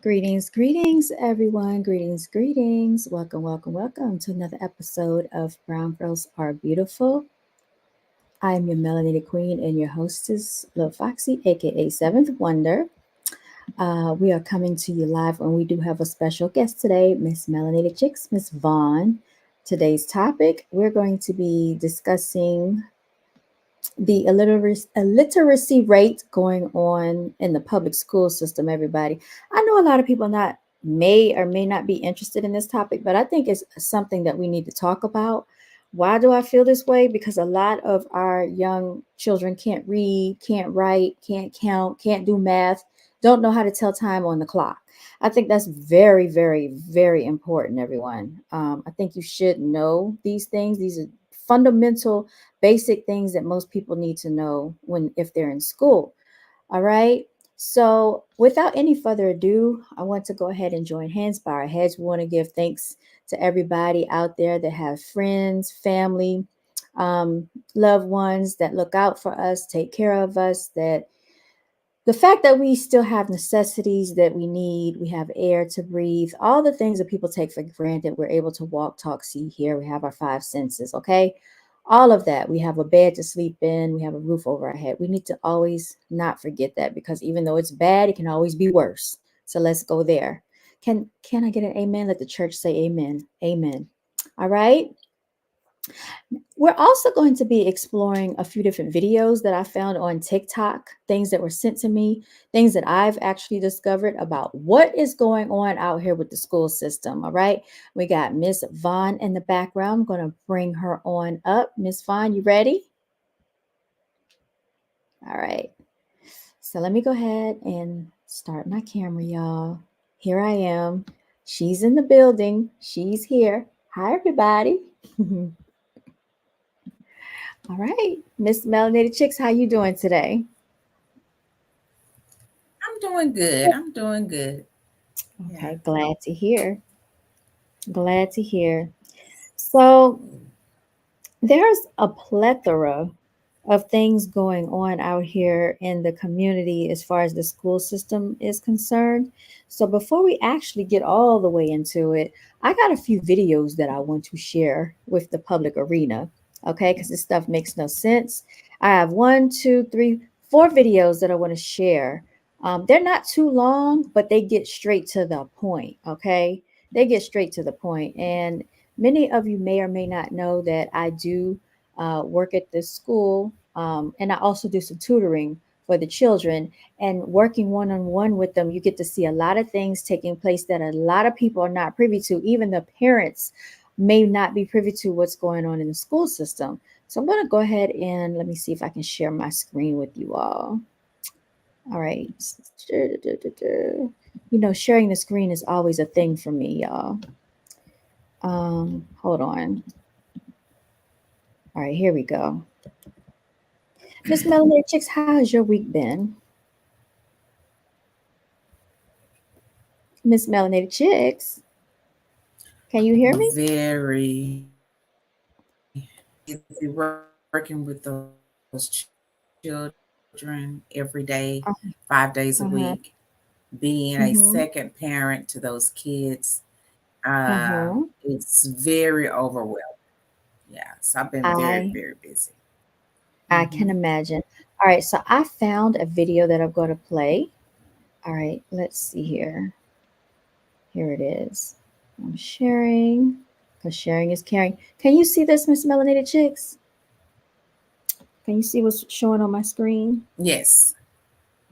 Greetings, everyone. Greetings. Welcome to another episode of Brown Girls Are Beautiful. I am your melanated queen and your hostess, Lil Foxy, aka Seventh Wonder. We are coming to you live, and we do have a special guest today, Miss Melanated Chicks, Miss Vaughn. Today's topic, we're going to be discussing the illiteracy rate going on in the public school system. Everybody, I know a lot of people not may or may not be interested in this topic, but I think it's something that we need to talk about. Why do I feel this way? Because a lot of our young children can't read, can't write, can't count, can't do math, don't know how to tell time on the clock. I think that's very important, everyone. I think you should know these things. These are fundamental basic things that most people need to know when if they're in school. All right. So without any further ado, I want to go ahead and join hands by our heads. We want to give thanks to everybody out there that have friends, family, um, loved ones that look out for us, take care of us, that the fact that we still have necessities that we need, we have air to breathe, all the things that people take for granted, we're able to walk, talk, see, hear, we have our five senses, okay? All of that. We have a bed to sleep in, we have a roof over our head. We need to always not forget that because even though it's bad, it can always be worse. So let's go there. Can I get an amen? Let the church say amen. Amen. All right. We're also going to be exploring a few different videos that I found on TikTok, things that were sent to me, things that I've actually discovered about what is going on out here with the school system. All right. We got Miss Vaughn in the background. I'm going to bring her on up. Miss Vaughn, you ready? All right. So let me go ahead and start my camera, y'all. Here I am. She's in the building. She's here. Hi, everybody. All right, Miss Melanated Chicks, how you doing today? I'm doing good. I'm doing good. Yeah. Okay, glad to hear. Glad to hear. So there's a plethora of things going on out here in the community as far as the school system is concerned. So before we actually get all the way into it, I got a few videos that I want to share with the public arena. Okay, because this stuff makes no sense. I have one, two, three, four videos that I want to share. They're not too long, but they get straight to the point. Okay, they get straight to the point, and many of you may or may not know that I do work at this school, and I also do some tutoring for the children. And working one on one with them, you get to see a lot of things taking place that a lot of people are not privy to. Even the parents may not be privy to what's going on in the school system. So I'm going to go ahead and let me see if I can share my screen with you all. All right. You know, sharing the screen is always a thing for me, y'all. Hold on. All right, here we go. Miss Melanated Chicks, how has your week been? Miss Melanated Chicks, can you hear me? Very busy working with those children every day, Uh, 5 days a week, uh-huh. being a Mm-hmm. second parent to those kids. Uh-huh. It's very overwhelming. Yeah, so I've been very, I very busy. I can Hmm. imagine. All right, so I found a video that I'm going to play. All right, let's see here. Here it is. I'm sharing because sharing is caring. Can you see this, Miss Melanated Chicks? Can you see what's showing on my screen? Yes.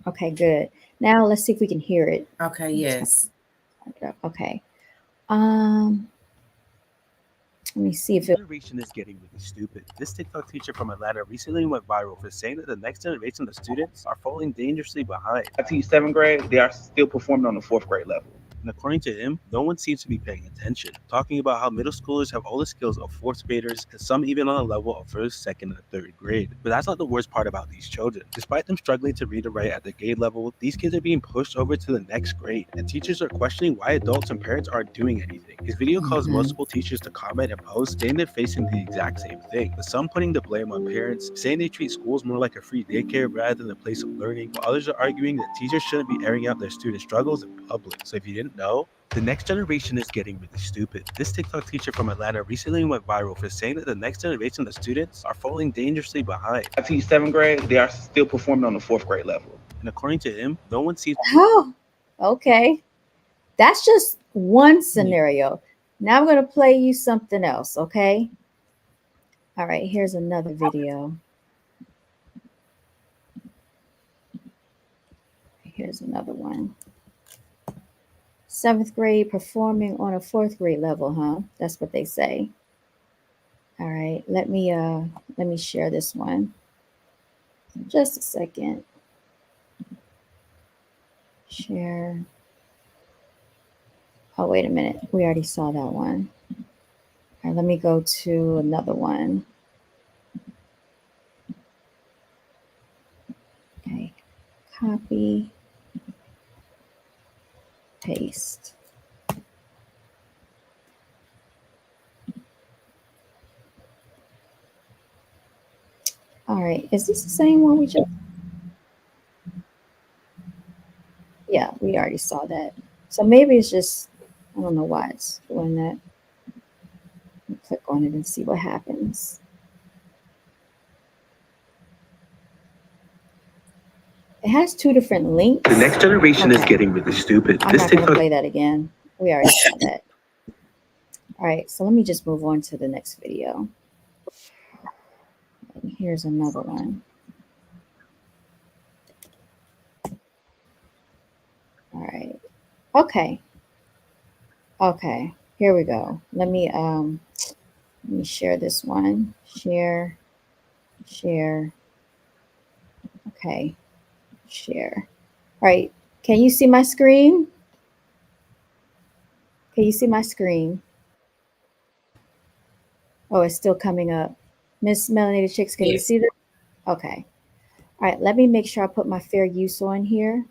Okay, good. Now let's see if we can hear it. Okay, Let me yes. turn it up. Okay. Um, Let me see if it. Generation is getting really stupid. This TikTok teacher from Atlanta recently went viral for saying that the next generation of students are falling dangerously behind. I teach seventh grade, they are still performing on the fourth grade level. And according to him, no one seems to be paying attention, talking about how middle schoolers have all the skills of fourth graders and some even on a level of first, second, and third grade. But that's not the worst part about these children. Despite them struggling to read and write at the grade level, these kids are being pushed over to the next grade, and teachers are questioning why adults and parents aren't doing anything. His video caused Hmm. multiple teachers to comment and post saying they're facing the exact same thing, with some putting the blame on parents, saying they treat schools more like a free daycare rather than a place of learning, while others are arguing that teachers shouldn't be airing out their students' struggles in public. So if you didn't know, the next generation is getting really stupid. This TikTok teacher from Atlanta recently went viral for saying that the next generation of students are falling dangerously behind. I teach seventh grade, they are still performing on the fourth grade level. And according to him, no one seems. Oh, okay. That's just one Yeah. scenario. Now I'm going to play you something else, okay? All right, here's another video. Here's another one. Seventh grade performing on a fourth grade level, huh? That's what they say. All right, let me share this one. Just a second. Share. Oh, wait a minute. We already saw that one. All right, let me go to another one. Okay, copy, paste. All right, is this the same one we just? Yeah, we already saw that. So maybe it's just, I don't know why it's doing that. Click on it and see what happens. It has two different links. The next generation is Okay, getting really stupid. I'm This not going to TikTok. play that again. We already saw that. All right, so let me just move on to the next video. And here's another one. All right. Okay. Okay. Here we go. Let me share this one. Share. Share. Okay. Share. All right. Can you see my screen? Can you see my screen? Oh, it's still coming up. Miss Melanated Chicks, can you Yes. see this? Okay. All right. Let me make sure I put my fair use on here.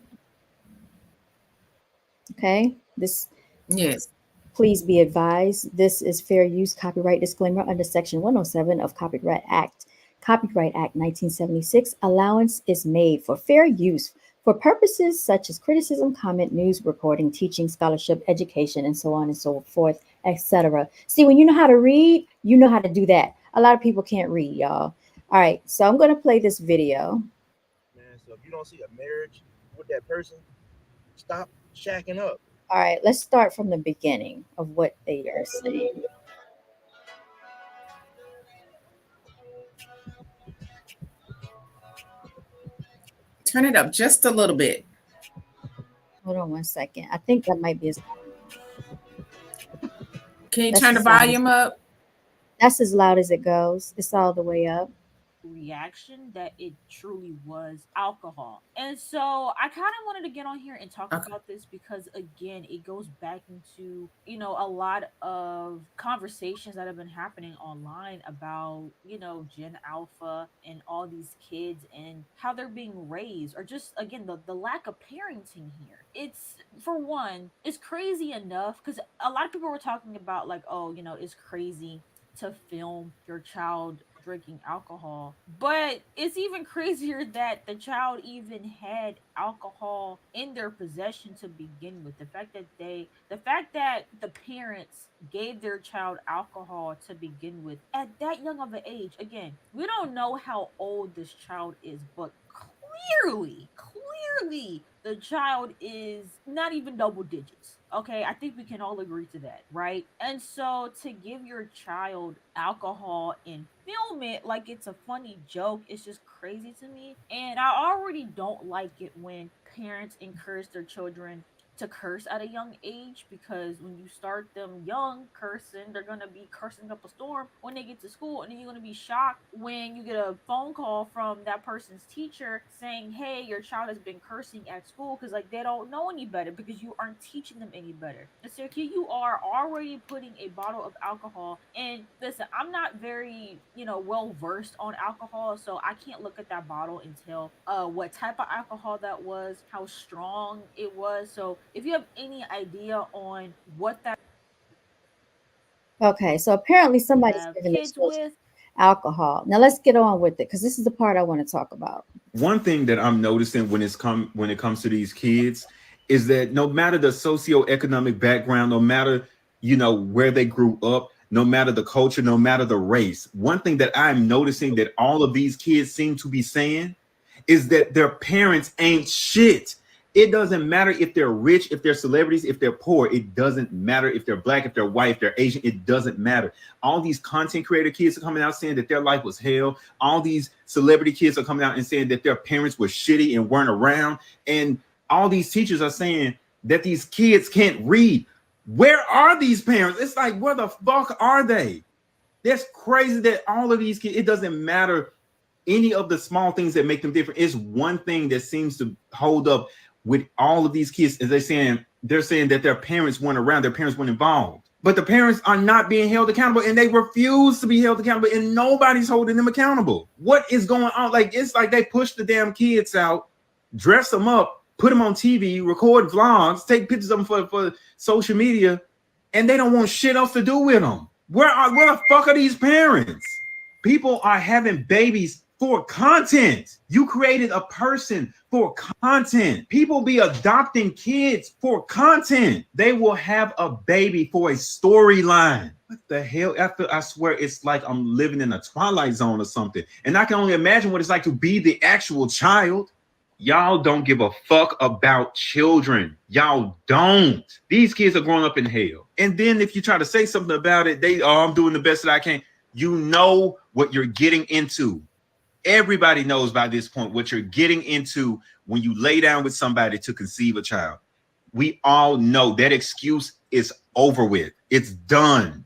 Okay. This, Yes. please be advised, this is fair use copyright disclaimer under Section 107 of Copyright Act 1976. Allowance is made for fair use for purposes such as criticism, comment, news reporting, teaching, scholarship, education, and so on and so forth, etc. See, when you know how to read, you know how to do that. A lot of people can't read, y'all. All right, so I'm going to play this video. Man, so if you don't see a marriage with that person, stop shacking up. All right, let's start from the beginning of what they are saying. Turn it up just a little bit. Hold on one second. I think that might be Can you that's turn the as loud as volume up? that's as loud as it goes. It's all the way up. Reaction that it truly was alcohol. And so I kind of wanted to get on here and talk Okay. about this because again, it goes back into, a lot of conversations that have been happening online about, Gen Alpha and all these kids and how they're being raised or just again the lack of parenting here. It's for one, it's crazy enough because a lot of people were talking about like, oh, it's crazy to film your child drinking alcohol. But it's even crazier that the child even had alcohol in their possession to begin with. The fact that the parents gave their child alcohol to begin with at that young of an age. Again, we don't know how old this child is, but clearly the child is not even double digits. Okay, I think we can all agree to that, right? And so to give your child alcohol and film it like it's a funny joke is just crazy to me. And I already don't like it when parents encourage their children to curse at a young age, because when you start them young cursing, they're gonna be cursing up a storm when they get to school, and then you're gonna be shocked when you get a phone call from that person's teacher saying, "Hey, your child has been cursing at school," because like they don't know any better because you aren't teaching them any better. And so here you are already putting a bottle of alcohol. And listen, I'm not very well versed on alcohol, so I can't look at that bottle and tell what type of alcohol that was, how strong it was. So if you have any idea on what that Okay, so apparently somebody's have giving their kids children with. alcohol. Now let's get on with it because this is the part I want to talk about. One thing that I'm noticing when it comes to these kids is that no matter the socioeconomic background, no matter where they grew up, no matter the culture, no matter the race, one thing that I'm noticing that all of these kids seem to be saying is that their parents ain't shit. It doesn't matter if they're rich, if they're celebrities, if they're poor. It doesn't matter if they're black, if they're white, if they're Asian. It doesn't matter. All these content creator kids are coming out saying that their life was hell. All these celebrity kids are coming out and saying that their parents were shitty and weren't around. And all these teachers are saying that these kids can't read. Where are these parents? It's like, where the fuck are they? That's crazy that all of these kids, it doesn't matter any of the small things that make them different. Is one thing that seems to hold up with all of these kids. Is they're saying that their parents weren't around, their parents weren't involved, but the parents are not being held accountable, and they refuse to be held accountable, and nobody's holding them accountable. What is going on? Like, it's like they push the damn kids out, dress them up, put them on TV, record vlogs, take pictures of them for social media, and they don't want shit else to do with them. Where the fuck are these parents? People are having babies for content. You created a person for content. People be adopting kids for content. They will have a baby for a storyline. What the hell? I swear it's like I'm living in a Twilight Zone or something. And I can only imagine what it's like to be the actual child. Y'all don't give a fuck about children. Y'all don't. These kids are growing up in hell. And then if you try to say something about it, I'm doing the best that I can. You know what you're getting into. Everybody knows by this point what you're getting into when you lay down with somebody to conceive a child. We all know that excuse is over with. It's done.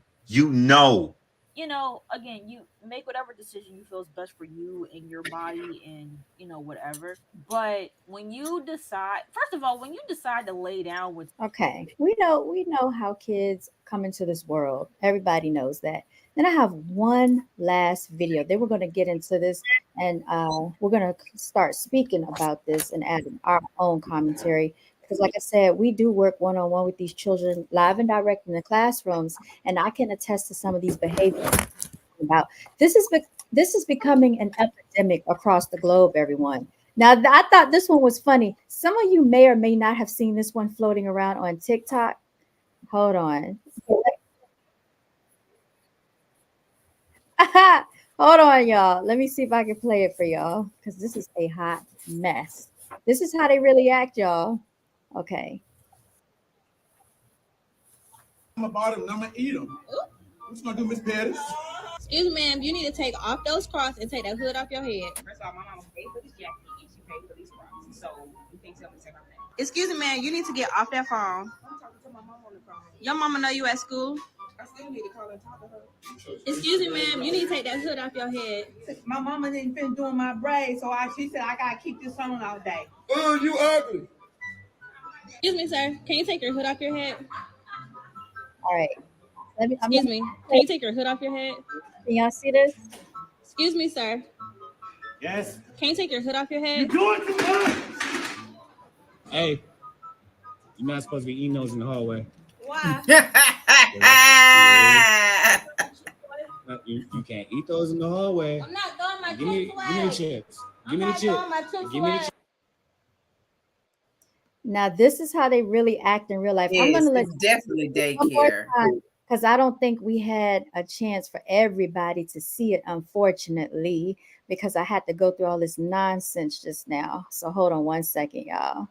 Again, you make whatever decision you feel is best for you and your body and, whatever. But when you decide, first of all, when you decide to lay down with, Okay, we know how kids come into this world. Everybody knows that. Then I have one last video. Then we're going to get into this, and we're going to start speaking about this and adding our own commentary. Because, like I said, we do work one-on-one with these children, live and direct in the classrooms, and I can attest to some of these behaviors. About this is becoming an epidemic across the globe. Everyone. Now, I thought this one was funny. Some of you may or may not have seen this one floating around on TikTok. Hold on. Hold on, y'all. Let me see if I can play it for y'all because this is a hot mess. This is how they really act, y'all. Okay. I'm about them and I'm gonna eat them. What you gonna do, Miss Pettis? Excuse me, ma'am. You need to take off those Crocs and take that hood off your head. First of all, my mama paid for this jacket and she paid for these Crocs. So you can't tell me to say my name. Excuse me, ma'am. You need to get off that phone. I'm talking to my mama on the phone. Your mama know you at school? I still need to call and talk to her. Excuse me, ma'am. You need to take that hood off your head. My mama didn't finish doing my braids, so she said I gotta keep this on all day. Oh, you ugly. Excuse me, sir. Can you take your hood off your head? All right. Excuse me. Can you take your hood off your head? Can y'all see this? Excuse me, sir. Yes. Can you take your hood off your head? You're doing too much. Hey, you're not supposed to be eating those in the hallway. Why? You can't eat those in the hallway. I'm not throwing my Give me the chips. Give me the chips. Give me the chips. Now, this is how they really act in real life. Yes, I'm going to let it's definitely daycare. because I don't think we had a chance for everybody to see it, unfortunately, because I had to go through all this nonsense just now. So hold on one second, y'all.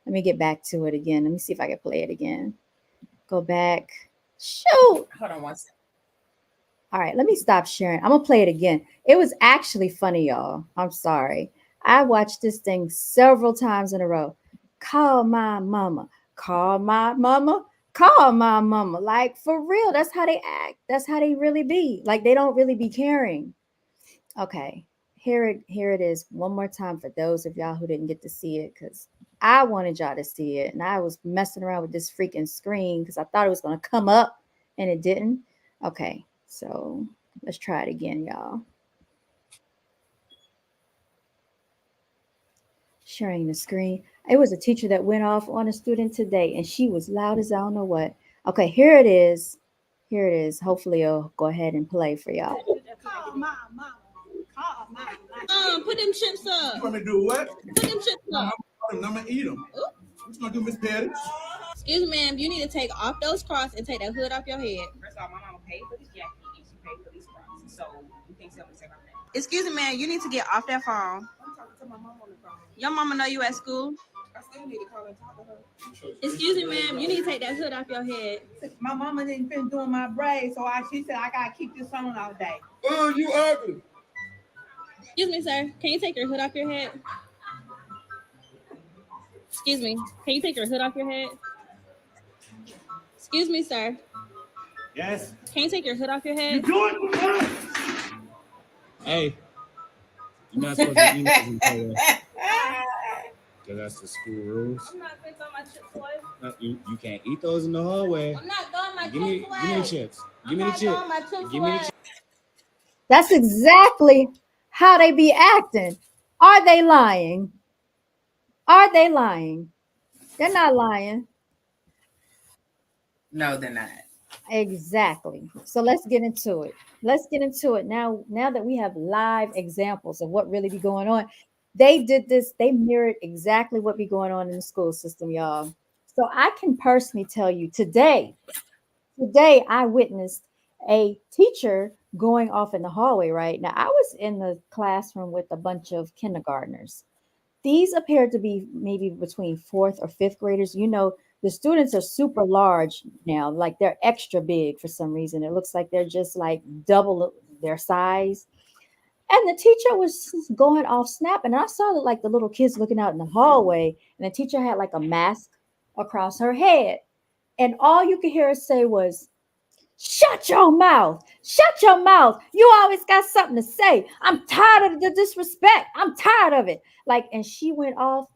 Let me get back to it again. Let me see if I can play it again. Go back. Shoot. Hold on one second. All right, let me stop sharing. I'm going to play it again. It was actually funny, y'all. I'm sorry. I watched this thing several times in a row. Call my mama. Call my mama. Call my mama. Like for real. That's how they act. That's how they really be. Like they don't really be caring. Okay. Here it is one more time for those of y'all who didn't get to see it because I wanted y'all to see it. And I was messing around with this freaking screen because I thought it was gonna come up and it didn't. Okay, so let's try it again, y'all. Sharing the screen. It was a teacher that went off on a student today, and she was loud as I don't know what. Okay, here it is. Here it is. Hopefully, it'll go ahead and play for y'all. Call my mama. Call my mama. Put them chips up. You want me to do what? Put them chips up. I'm gonna eat them. What you gonna do, Miss Pettis? Excuse me, ma'am. You need to take off those cross and take that hood off your head. First of all, my mama paid for this jacket and she paid for these cross. So you can't tell me to take off that. Excuse me, ma'am. You need to get off that phone. I'm talking to my mom on the phone. Your mama know you at school? I still need to call and talk to her. Excuse me, ma'am. You need to take that hood off your head. My mama didn't finish doing my braids, so she said I gotta keep this on all day. Oh, you ugly. Excuse me, sir. Can you take your hood off your head? Excuse me. Can you take your hood off your head? Excuse me, sir. Yes. Can you take your hood off your head? Do it. Hey, you're not supposed to eat those in the hallway. Because that's the school rules. I'm not going to throw my chips away. No, you can't eat those in the hallway. I'm not throwing my Give me chips away. the chips. Give me the chips. Give me the chips. That's exactly how they be acting. Are they lying? Are they lying? They're not lying. No, they're not. Exactly. So let's get into it. Let's get into it now. Now that we have live examples of what really be going on, they did this. They mirrored exactly what be going on in the school system, y'all. So I can personally tell you today I witnessed a teacher going off in the hallway. Right now, I was in the classroom with a bunch of kindergartners. These appear to be maybe between fourth or fifth graders. You know, the students are super large now, like they're extra big for some reason. It looks like they're just like double their size. And the teacher was going off snapping. And I saw that like the little kids looking out in the hallway, and the teacher had like a mask across her head. And all you could hear her say was, shut your mouth. Shut your mouth. You always got something to say. I'm tired of the disrespect. I'm tired of it. Like, and she went off.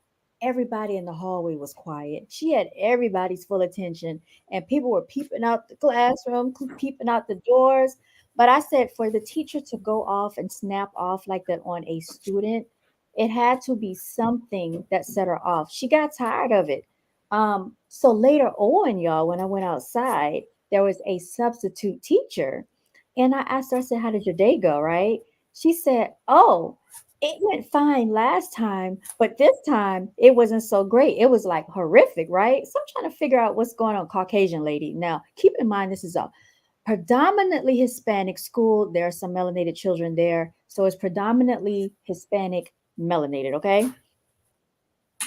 Everybody in the hallway was quiet. She had everybody's full attention, and people were peeping out the classroom, peeping out the doors. But I said, for the teacher to go off and snap off like that on a student, it had to be something that set her off. She got tired of it. So later on, y'all, when I went outside, there was a substitute teacher. And I asked her, I said, how did your day go? Right? She said, oh, it went fine last time, but this time it wasn't so great. It was like horrific, right? So I'm trying to figure out what's going on, Caucasian lady. Now, keep in mind, this is a predominantly Hispanic school. There are some melanated children there. So it's predominantly Hispanic melanated, okay?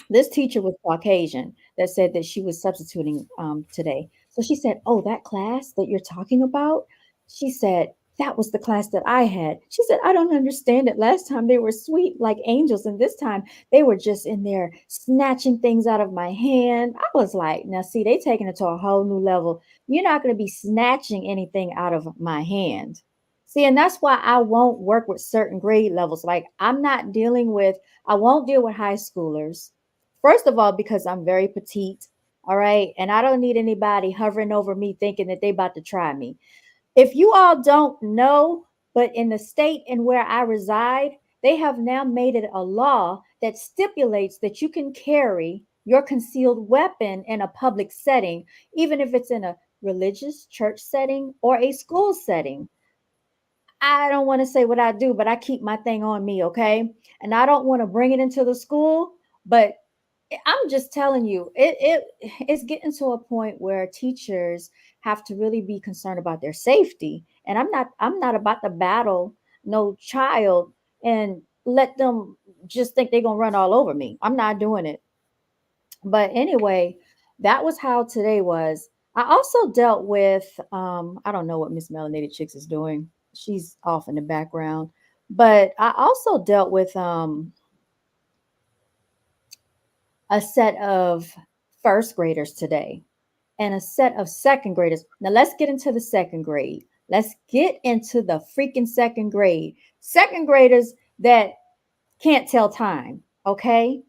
This teacher was Caucasian that said that she was substituting today. So she said, oh, that class that you're talking about, she said, that was the class that I had. She said, I don't understand it. Last time they were sweet like angels, and this time they were just in there snatching things out of my hand. I was like, now see, they taking it to a whole new level. You're not going to be snatching anything out of my hand. See, and that's why I won't work with certain grade levels. Like I won't deal with high schoolers. First of all, because I'm very petite, all right, and I don't need anybody hovering over me thinking that they about to try me. If you all don't know, but in the state and where I reside, they have now made it a law that stipulates that you can carry your concealed weapon in a public setting, even if it's in a religious church setting or a school setting. I don't want to say what I do, but I keep my thing on me, okay? And I don't want to bring it into the school, but I'm just telling you, it's getting to a point where teachers have to really be concerned about their safety. And I'm not about to battle no child and let them just think they're gonna run all over me. I'm not doing it. But anyway, that was how today was. I also dealt with I don't know what Miss Melanated Chicks is doing. She's off in the background. But I also dealt with a set of first graders today and a set of second graders. Now let's get into the second grade. Let's get into the freaking second grade. Second graders that can't tell time, okay?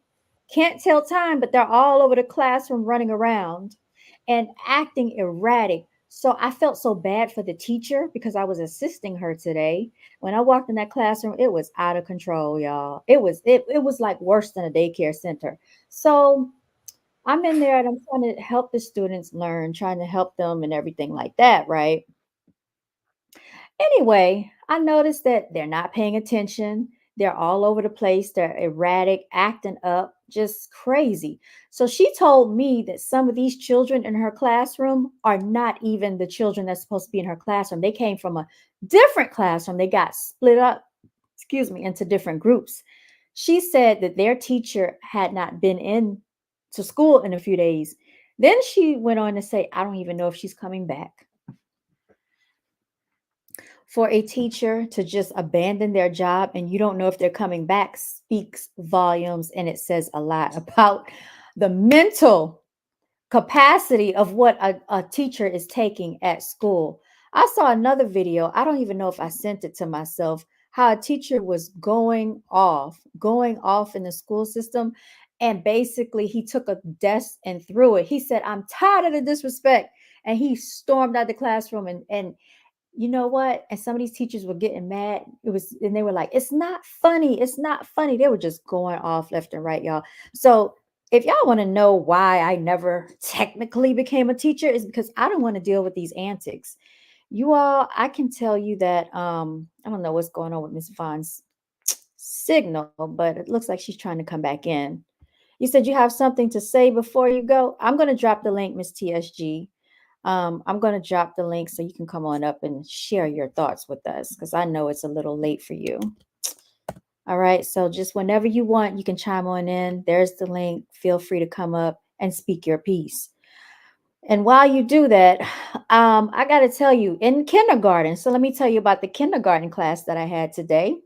Can't tell time, but they're all over the classroom running around and acting erratic. So I felt so bad for the teacher because I was assisting her today. When I walked in that classroom, it was out of control, y'all. It was like worse than a daycare center. So I'm in there and I'm trying to help the students learn, trying to help them and everything like that, right? Anyway, I noticed that they're not paying attention. They're all over the place. They're erratic, acting up, just crazy. So she told me that some of these children in her classroom are not even the children that's supposed to be in her classroom. They came from a different classroom. They got split up, excuse me, into different groups. She said that their teacher had not been in to school in a few days. Then she went on to say, I don't even know if she's coming back. For a teacher to just abandon their job and you don't know if they're coming back speaks volumes, and it says a lot about the mental capacity of what a teacher is taking at school. I saw another video. I don't even know if I sent it to myself, how a teacher was going off in the school system. And basically, he took a desk and threw it. He said, I'm tired of the disrespect. And he stormed out the classroom, and you know what? And some of these teachers were getting mad. And they were like, it's not funny. It's not funny. They were just going off left and right, y'all. So if y'all want to know why I never technically became a teacher, is because I don't want to deal with these antics. You all, I can tell you that I don't know what's going on with Miss Vaughn's signal, but it looks like she's trying to come back in. You said you have something to say before you go. I'm going to drop the link, Miss TSG. I'm going to drop the link so you can come on up and share your thoughts with us because I know it's a little late for you. All right. So just whenever you want, you can chime on in. There's the link. Feel free to come up and speak your piece. And while you do that, I got to tell you, in kindergarten, so let me tell you about the kindergarten class that I had today.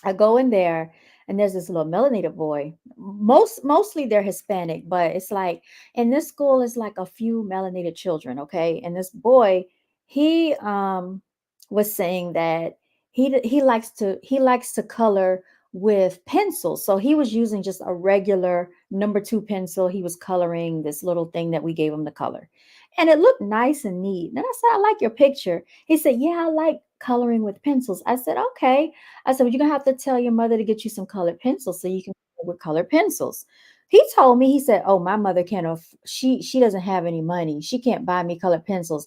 I go in there and there's this little melanated boy. Mostly they're Hispanic, but it's like in this school it's like a few melanated children, okay? And this boy, he was saying that he likes to color with pencils. So he was using just a regular number 2 pencil. He was coloring this little thing that we gave him to color. And it looked nice and neat. And I said, I like your picture. He said, yeah, I like coloring with pencils. I said, okay. I said, well, you're gonna have to tell your mother to get you some colored pencils so you can color with colored pencils. He told me, he said, oh, my mother can't she doesn't have any money. She can't buy me colored pencils.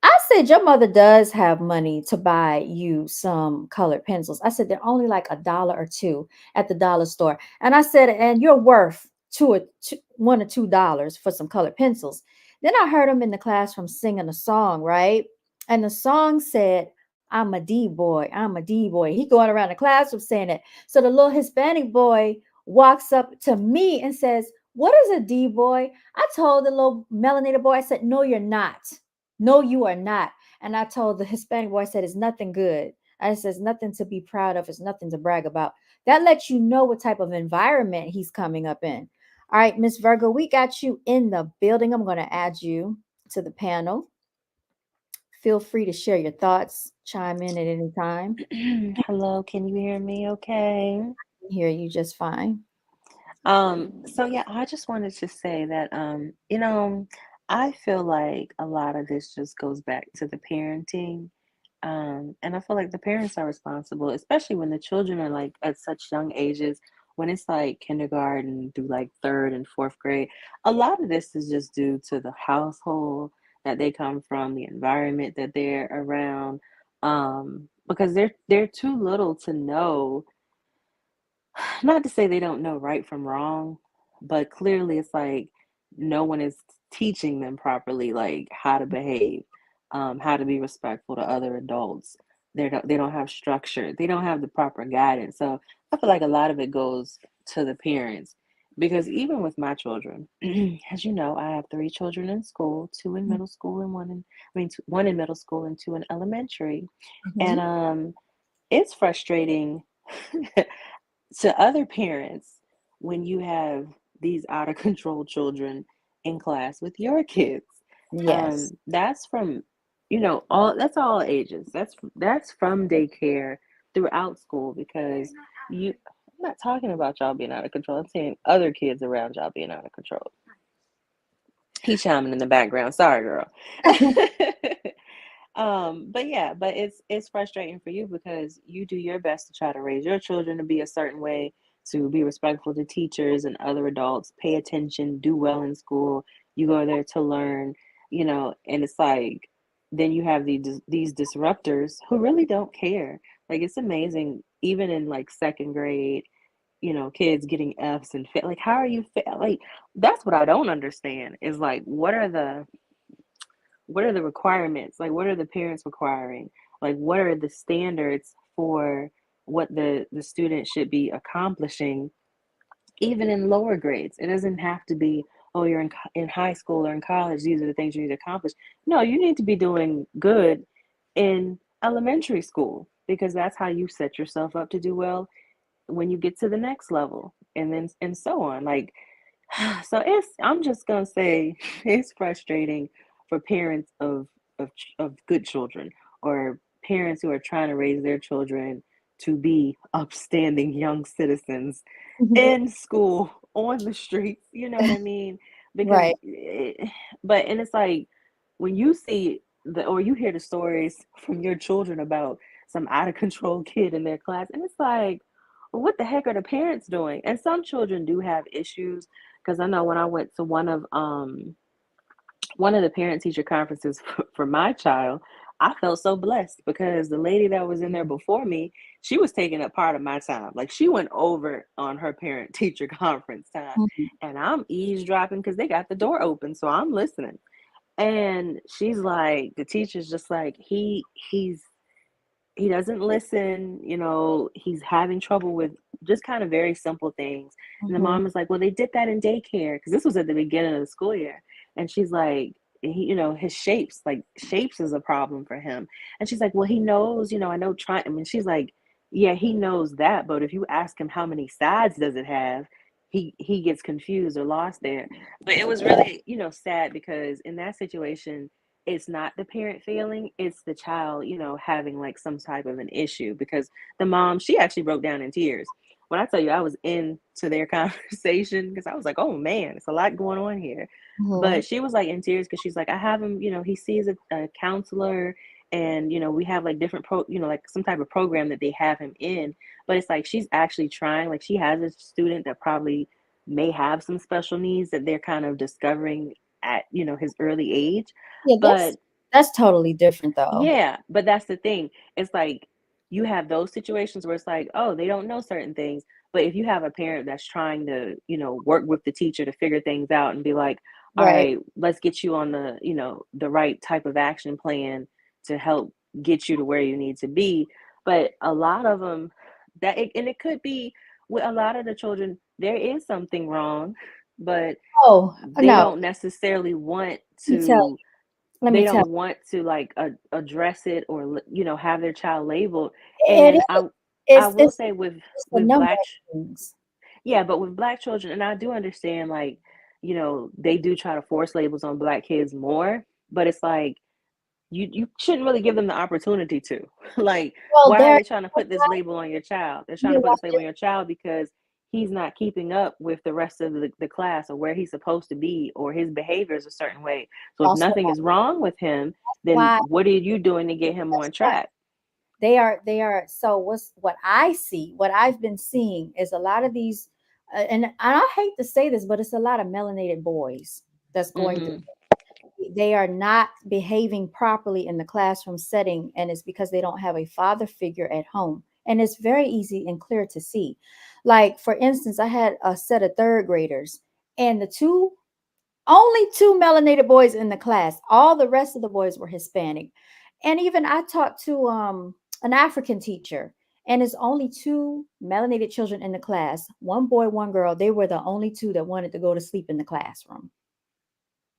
I said, your mother does have money to buy you some colored pencils. I said, they're only like $1 or $2 at the dollar store. And I said, and you're worth $1 or $2 for some colored pencils. Then I heard him in the classroom singing a song, right? And the song said, I'm a D boy. I'm a D boy. He going around the classroom saying it. So the little Hispanic boy walks up to me and says, what is a D boy? I told the little melanated boy, I said, no, you're not. No, you are not. And I told the Hispanic boy, I said, it's nothing good. I said, it's nothing to be proud of. It's nothing to brag about. That lets you know what type of environment he's coming up in. All right, Miss Virgo, we got you in the building. I'm going to add you to the panel. Feel free to share your thoughts, chime in at any time. Hello, can you hear me okay? I can hear you just fine. So yeah, I just wanted to say that I feel like a lot of this just goes back to the parenting. And I feel like the parents are responsible, especially when the children are like at such young ages, when it's like kindergarten through like third and fourth grade. A lot of this is just due to the household that they come from, the environment that they're around. Because they're too little to know, not to say they don't know right from wrong, but clearly it's like no one is teaching them properly, like how to behave, how to be respectful to other adults. They don't have structure. They don't have the proper guidance. So I feel like a lot of it goes to the parents, because even with my children, as you know, I have 3 children in school, 2 in middle school and one in middle school and 2 in elementary, and Mhm. it's frustrating to other parents when you have these out of control children in class with your kids. Yes. That's from, all that's all ages. That's from daycare throughout school because I'm not talking about y'all being out of control. I'm saying other kids around y'all being out of control. He's chiming in the background. Sorry, girl. But yeah, but it's frustrating for you because you do your best to try to raise your children to be a certain way, to be respectful to teachers and other adults, pay attention, do well in school. You go there to learn, and it's like then you have these disruptors who really don't care. Like it's amazing, even in like second grade, kids getting F's and like how are you like that's what I don't understand is like what are the requirements? Like, what are the parents requiring? Like, what are the standards for what the student should be accomplishing, even in lower grades? It doesn't have to be, oh, you're in high school or in college. These are the things you need to accomplish. No, you need to be doing good in elementary school because that's how you set yourself up to do well when you get to the next level, and then and so on. Like so I'm just gonna say it's frustrating for parents of good children or parents who are trying to raise their children to be upstanding young citizens in school, on the streets, you know what I mean? Because Right. but and it's like when you see the or you hear the stories from your children about some out of control kid in their class, and it's like, well, what the heck are the parents doing? And some children do have issues because I know when I went to one of the parent teacher conferences for my child, I felt so blessed because the lady that was in there before me, she was taking up part of my time. Like she went over on her parent teacher conference time, Mhm. and I'm eavesdropping because they got the door open, so I'm listening. And she's like, the teacher's just like, he doesn't listen, he's having trouble with just kind of very simple things. And the Mhm. mom is like, well, they did that in daycare because this was at the beginning of the school year. And she's like, his shapes is a problem for him. And she's like, well, he knows, I know trying. I mean, she's like, yeah, he knows that. But if you ask him how many sides does it have, he gets confused or lost there. But it was really, sad because in that situation, it's not the parent failing, it's the child, having like some type of an issue because the mom, she actually broke down in tears. When I tell you I was into their conversation because I was like, oh man, it's a lot going on here. Mhm. But she was like in tears because she's like, I have him, he sees a counselor and we have like different like some type of program that they have him in. But it's like she's actually trying, like she has a student that probably may have some special needs that they're kind of discovering at his early age. Yeah, But that's totally different though. yeah, but that's the thing. It's like you have those situations where it's like, oh, they don't know certain things. But if you have a parent that's trying to, work with the teacher to figure things out and be like, all Right. right, let's get you on the right type of action plan to help get you to where you need to be. But a lot of them and it could be with a lot of the children, there is something wrong, but Oh, they no. don't necessarily want Let me tell to you. Let me they tell don't want to like address it or have their child labeled. you. It And is. I will It's say with just a with number black of things. yeah, but with black children, and I do understand like they do try to force labels on black kids more, but it's like you shouldn't really give them the opportunity to. Like, Well, why are there. they trying to put this label on your child? They're trying You to know put this label on your child because he's not keeping up with the rest of the class or where he's supposed to be or his behavior is a certain way. So if also nothing is wrong with him, then why. what are you doing to get him That's on why. track? They are so what I see, what I've been seeing is a lot of these and I hate to say this, but it's a lot of melanated boys that's going through. Mm-hmm. They are not behaving properly in the classroom setting, and it's because they don't have a father figure at home. And it's very easy and clear to see. Like for instance, I had a set of third graders, and only two melanated boys in the class. All the rest of the boys were Hispanic. And even I talked to an African teacher, and it's only two melanated children in the class. One boy, one girl. They were the only two that wanted to go to sleep in the classroom.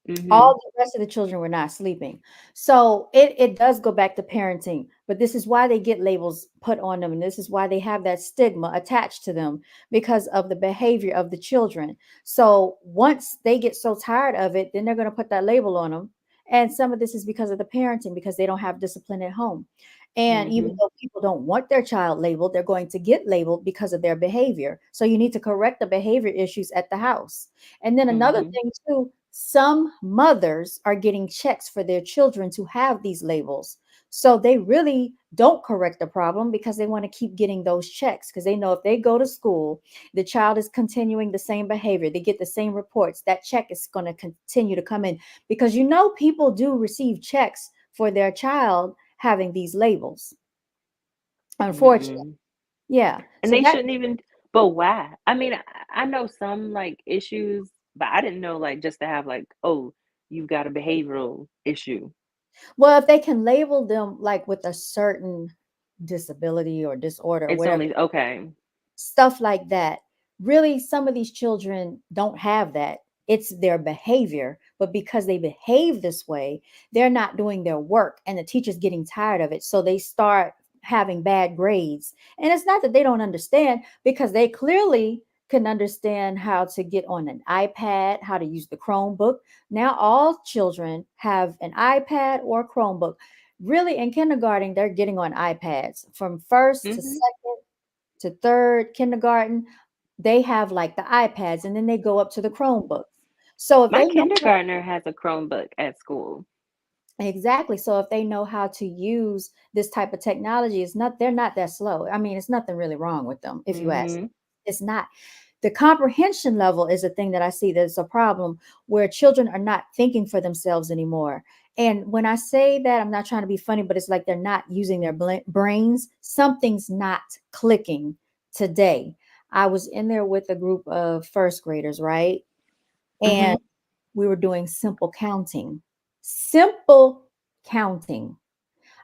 Mhm. All the rest of the children were not sleeping. So it does go back to parenting, but this is why they get labels put on them. And this is why they have that stigma attached to them because of the behavior of the children. So once they get so tired of it, then they're going to put that label on them. And some of this is because of the parenting, because they don't have discipline at home. And even Mhm. though people don't want their child labeled, they're going to get labeled because of their behavior. So you need to correct the behavior issues at the house. And then another Mhm. thing too, some mothers are getting checks for their children to have these labels. So they really don't correct the problem because they want to keep getting those checks because they know if they go to school, the child is continuing the same behavior, they get the same reports, that check is going to continue to come in because people do receive checks for their child having these labels. Unfortunately. Mm-mm. Yeah. And So they that shouldn't even. But why? I mean, I know some like issues, but I didn't know like just to have like, oh, you've got a behavioral issue. well, if they can label them like with a certain disability or disorder or It's whatever, only okay. stuff like that. Really, some of these children don't have that. It's their behavior, but because they behave this way, they're not doing their work, and the teacher's getting tired of it. So they start having bad grades. And it's not that they don't understand, because they clearly can understand how to get on an iPad, how to use the Chromebook. Now, all children have an iPad or Chromebook. Really, in kindergarten, they're getting on iPads from first to Mhm. second to third kindergarten, they have like the iPads and then they go up to the Chromebooks. So if My they know kindergartner has a Chromebook at school. exactly, so if they know how to use this type of technology, they're not that slow. I mean, it's nothing really wrong with them if you ask. Mhm. It's not. The comprehension level is a thing that I see that's a problem where children are not thinking for themselves anymore. And when I say that, I'm not trying to be funny, but it's like they're not using their brains. Something's not clicking today. I was in there with a group of first graders, right? And Mhm. we were doing simple counting. Simple counting.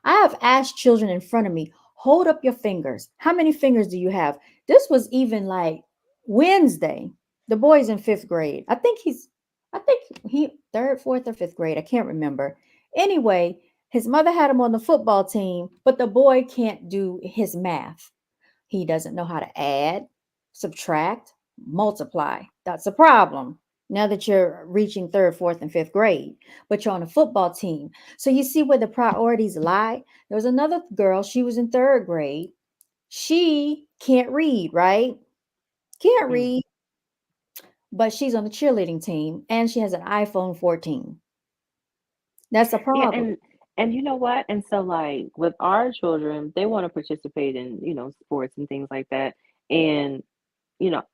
I have asked children in front of me, hold up your fingers. How many fingers do you have? This was even like Wednesday. The boy's in fifth grade. I think he third, fourth, or fifth grade. I can't remember. Anyway, his mother had him on the football team, but the boy can't do his math. He doesn't know how to add, subtract, multiply. That's a problem. Now that you're reaching third, fourth, and fifth grade, but you're on a football team. So you see where the priorities lie. There was another girl, she was in third grade. She can't read, right? Can't Mm. read, but she's on the cheerleading team and she has an iPhone 14. That's a Yeah, problem. and you know what? And so like with our children, they want to participate in, sports and things like that. And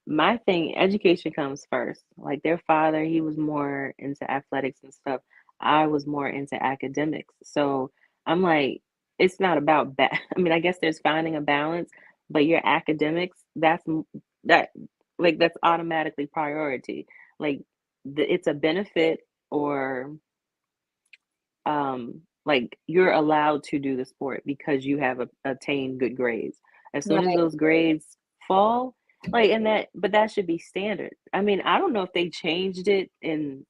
my thing, education comes first. Like their father, he was more into athletics and stuff. I was more into academics. So I'm like, it's not about that. I mean, I guess there's finding a balance, but your academics, that like that's automatically priority. Like it's a benefit or like you're allowed to do the sport because you have attained good grades. As soon as Right. those grades fall, like and that but that should be standard. I mean, I don't know if they changed it in,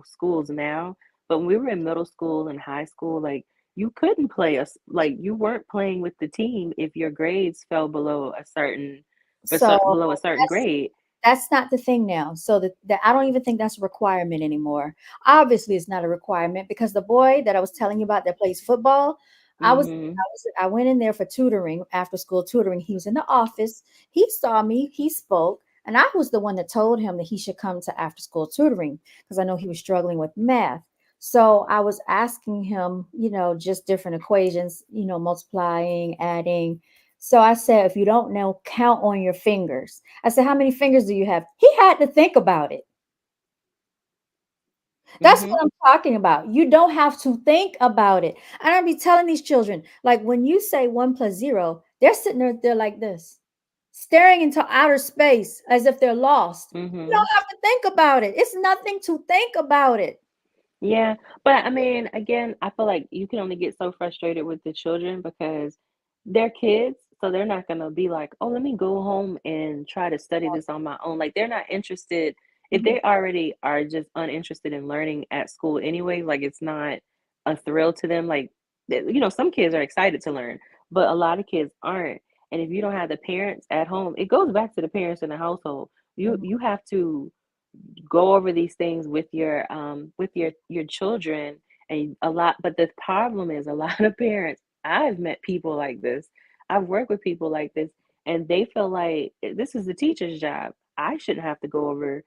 schools now, but when we were in middle school and high school, like you couldn't play us like you weren't playing with the team if your grades fell below a certain So below a certain grade. that's not the thing now. So that I don't even think that's a requirement anymore. Obviously, it's not a requirement because the boy that I was telling you about that plays football, Mhm. I went in there for tutoring, after school tutoring. He was in the office. He saw me. He spoke, and I was the one that told him that he should come to after school tutoring because I know he was struggling with math. So I was asking him, just different equations, multiplying, adding. So I said, if you don't know, count on your fingers. I said, how many fingers do you have? He had to think about it. That's Mhm. what I'm talking about. You don't have to think about it. And I'll be telling these children, like when you say 1 + 0, they're sitting there like this, staring into outer space as if they're lost. You Mhm. don't have to think about it. It's nothing to think about it. Yeah, but I mean, again, I feel like you can only get so frustrated with the children because they're kids, so they're not gonna be like, "Oh, let me go home and try to study this on my own." Like they're not interested if they already are just uninterested in learning at school anyway, like it's not a thrill to them. Like, some kids are excited to learn, but a lot of kids aren't. And if you don't have the parents at home, it goes back to the parents in the household. You have to go over these things with your children, and a lot, but the problem is a lot of parents, I've met people like this, I've worked with people like this, and they feel like this is the teacher's job. I shouldn't have to go over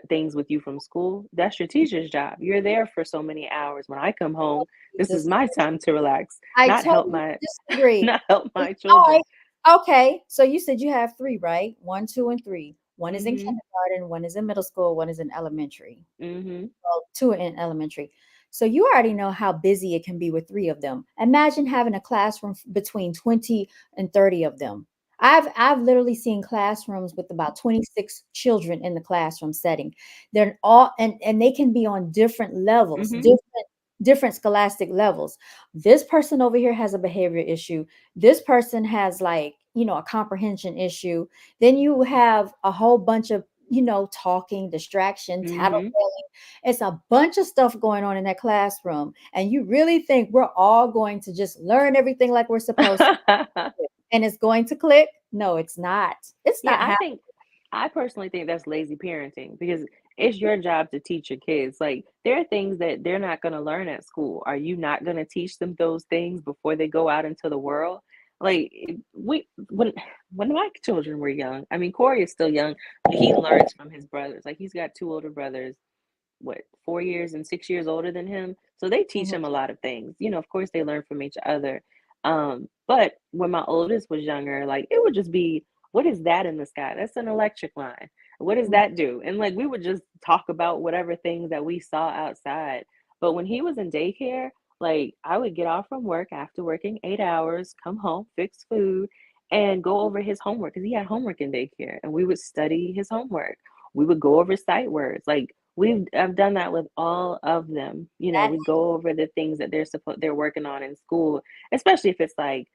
things with you from school. That's your teacher's job. You're there for so many hours. When I come home, this is my time to relax, I not help totally my disagree. not help my All children. right. Okay. So you said you have three, right? One, two, and three. One is in Mhm. kindergarten, one is in middle school, one is in elementary. Mhm. Well, two in elementary. So you already know how busy it can be with three of them. Imagine having a classroom between 20 and 30 of them. I've literally seen classrooms with about 26 children in the classroom setting. They're all and they can be on different levels, Mhm. different scholastic levels. This person over here has a behavior issue. This person has, like, a comprehension issue. Then you have a whole bunch of, talking, distraction, Mhm. tattletailing. It's a bunch of stuff going on in that classroom. And you really think we're all going to just learn everything like we're supposed to and it's going to click? No, it's not. It's Yeah, not happening. I personally think that's lazy parenting because it's your job to teach your kids. Like, there are things that they're not going to learn at school. Are you not going to teach them those things before they go out into the world? Like, when my children were young, I mean, Corey is still young, but he learns from his brothers. Like, he's got two older brothers, what, 4 years and 6 years older than him. So they teach Mhm. him a lot of things. Of course they learn from each other. But when my oldest was younger, like, it would just be, what is that in the sky? That's an electric line. What does that do? And like, we would just talk about whatever things that we saw outside. But when he was in daycare, like, I would get off from work after working 8 hours, come home, fix food, and go over his homework because he had homework in daycare, and we would study his homework. We would go over sight words. Like, I've done that with all of them. That We go over the things that they're working on in school, especially if it's like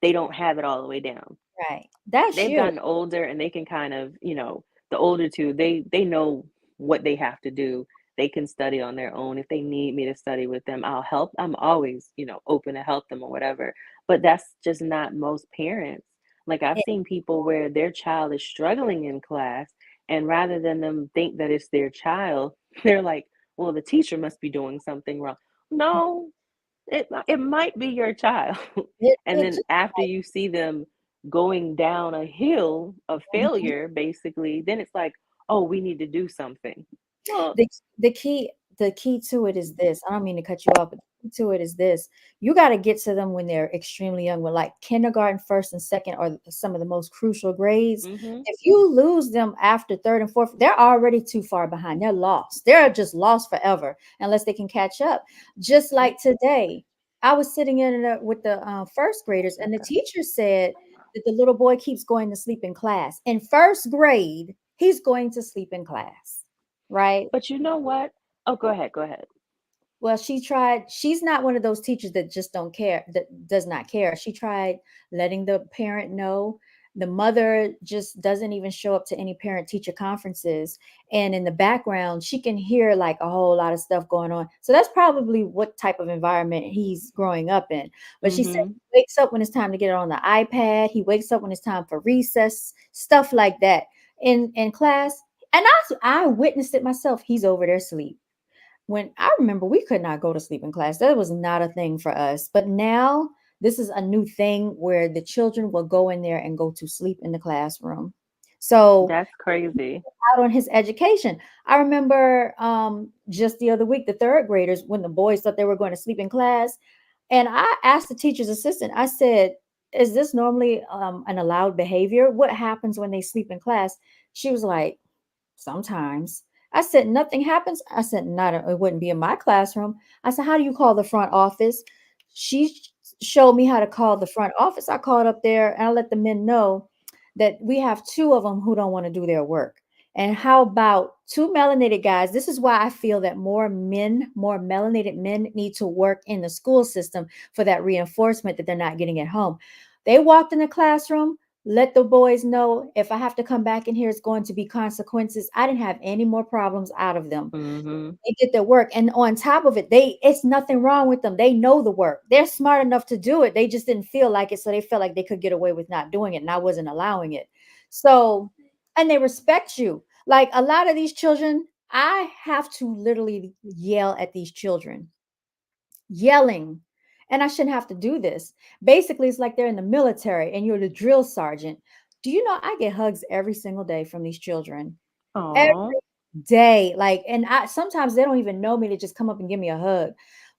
they don't have it all the way down. right. That's They've you. gotten older and they can kind of, the older two, they know what they have to do. They can study on their own. If they need me to study with them, I'll help. I'm always, open to help them or whatever. But that's just not most parents. Like, I've seen people where their child is struggling in class, and rather than them think that it's their child, they're like, well, the teacher must be doing something wrong. No, it might be your child. And It then after you see them going down a hill of Mhm. failure, basically, then it's like, oh, we need to do something. Well, The key to it is this. I don't mean to cut you off, but the key to it is this. You got to get to them when they're extremely young, when like kindergarten, first and second are some of the most crucial grades. mm-hmm, If you lose them after third and fourth, they're already too far behind. They're lost. They're just lost forever unless they can catch up. Just like today, I was sitting with the first graders, and the okay. teacher said that the little boy keeps going to sleep in class. In first grade, he's going to sleep in class, right? But you know what? Oh, go ahead, go ahead. Well, she's not one of those teachers that just don't care, that does not care. She tried letting the parent know. The mother just doesn't even show up to any parent teacher conferences. And in the background, she can hear like a whole lot of stuff going on. So that's probably what type of environment he's growing up in. But she said Mm-hmm. he wakes up when it's time to get on the iPad. He wakes up when it's time for recess, stuff like that in class. And I witnessed it myself. He's over there asleep. When I remember, we could not go to sleep in class. That was not a thing for us. But now this is a new thing where the children will go in there and go to sleep in the classroom. So That's crazy. out on his education. I remember just the other week, the third graders, when the boys thought they were going to sleep in class, and I asked the teacher's assistant, I said, is this normally an allowed behavior? What happens when they sleep in class? She was like, sometimes. I said, nothing happens. I said, not, it wouldn't be in my classroom. I said, how do you call the front office? She showed me how to call the front office. I called up there and I let the men know that we have two of them who don't want to do their work. And how about two melanated guys? This is why I feel that more melanated men need to work in the school system for that reinforcement that they're not getting at home. They walked in the classroom. let the boys know if I have to come back in here, it's going to be consequences. I didn't have any more problems out of them. Mm-hmm. They did their work. And on top of it, it's nothing wrong with them. They know the work. They're smart enough to do it. They just didn't feel like it. So they felt like they could get away with not doing it. And I wasn't allowing it. So, and they respect you. Like a lot of these children, I have to literally yell at these children, yelling. And I shouldn't have to do this. Basically, it's like they're in the military and you're the drill sergeant. Do you know I get hugs every single day from these children? Every Aw. day. Like, and I sometimes they don't even know me to just come up and give me a hug,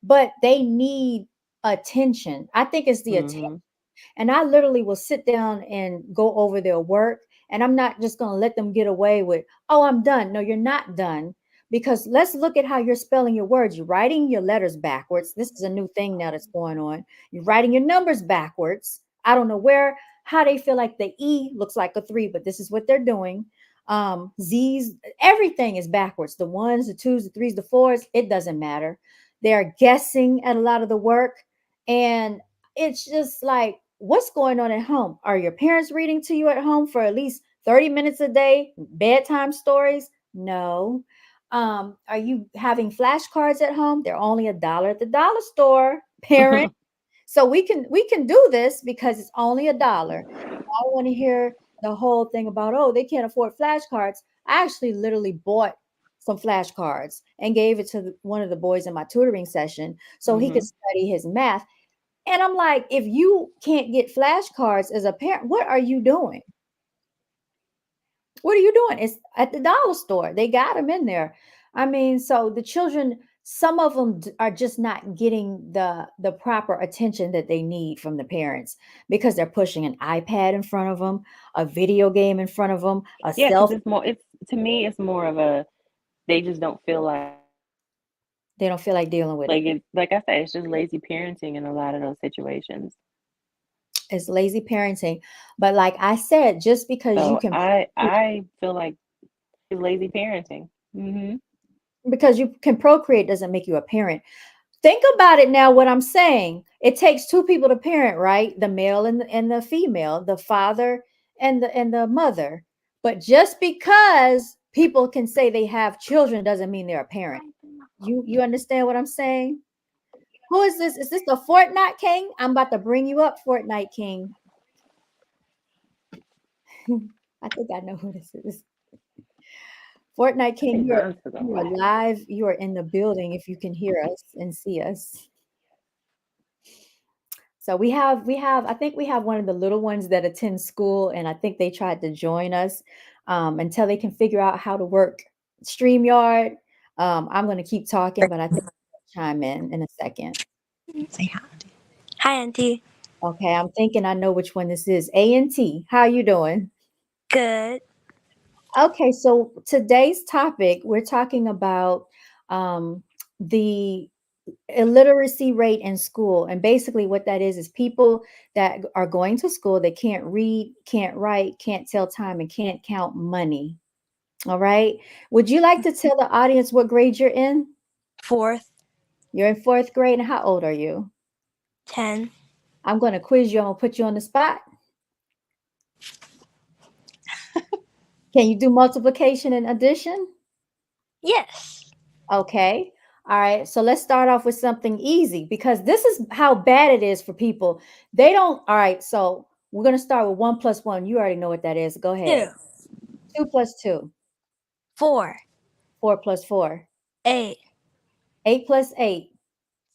but they need attention. I think it's the attention. Mm-hmm. And I literally will sit down and go over their work. And I'm not just going to let them get away with, oh, I'm done. No, you're not done. Because let's look at how you're spelling your words. You're writing your letters backwards. This is a new thing now that's going on. You're writing your numbers backwards. I don't know how they feel like the E looks like a 3, but this is what they're doing. Z's, everything is backwards. The ones, the twos, the threes, the fours, it doesn't matter. They're guessing at a lot of the work. And it's just like, what's going on at home? Are your parents reading to you at home for at least 30 minutes a day? Bedtime stories? No. Are you having flashcards at home? They're only $1 at the dollar store, parent. So we can do this because it's only $1. I don't want to hear the whole thing about, oh, they can't afford flashcards. I actually literally bought some flashcards and gave it to one of the boys in my tutoring session so he could Mm-hmm. study his math. And I'm like, if you can't get flashcards as a parent, what are you doing? What are you doing? It's at the dollar store. They got them in there. I mean, so the children, some of them are just not getting the proper attention that they need from the parents because they're pushing an iPad in front of them, a video game in front of them, a Yeah, cell. because it's to me, it's more of a, they just don't feel They don't feel like dealing with like it. it. Like I said, it's just lazy parenting in a lot of those situations. It's lazy parenting. But like I said, just because you So can I feel like it's lazy parenting. Mm-hmm. procreate doesn't make you a parent. Think about it now, what I'm saying. It takes two people to parent, right? The male and the female, the father and the mother. But just because people can say they have children doesn't mean they're a parent. You understand what I'm saying? Who is this? Is this the Fortnite King? I'm about to bring you up, Fortnite King. I think I know who this is. Fortnite I King, think you're mine's because I'm you are black. live. You are in the building if you can hear us and see us. So we have I think we have one of the little ones that attend school, and I think they tried to join us until they can figure out how to work StreamYard. I'm going to keep talking, but I think I'll chime in a second. Say hi. Hi, Auntie. Okay, I'm thinking I know which one this is. A&T, how you doing? Good. Okay, so today's topic, we're talking about the illiteracy rate in school. And basically, what that is people that are going to school that can't read, can't write, can't tell time, and can't count money. All right. Would you like to tell the audience what grade you're in? Fourth. You're in fourth grade. And how old are you? 10. I'm going to quiz you. I'm going to put you on the spot. Can you do multiplication and addition? Yes. Okay. All right. So let's start off with something easy because this is how bad it is for people. They don't. All right. So we're going to start with 1 plus 1. You already know what that is. Go 2. ahead. 2 plus 2. 4. 4 plus 4. 8. 8 plus 8.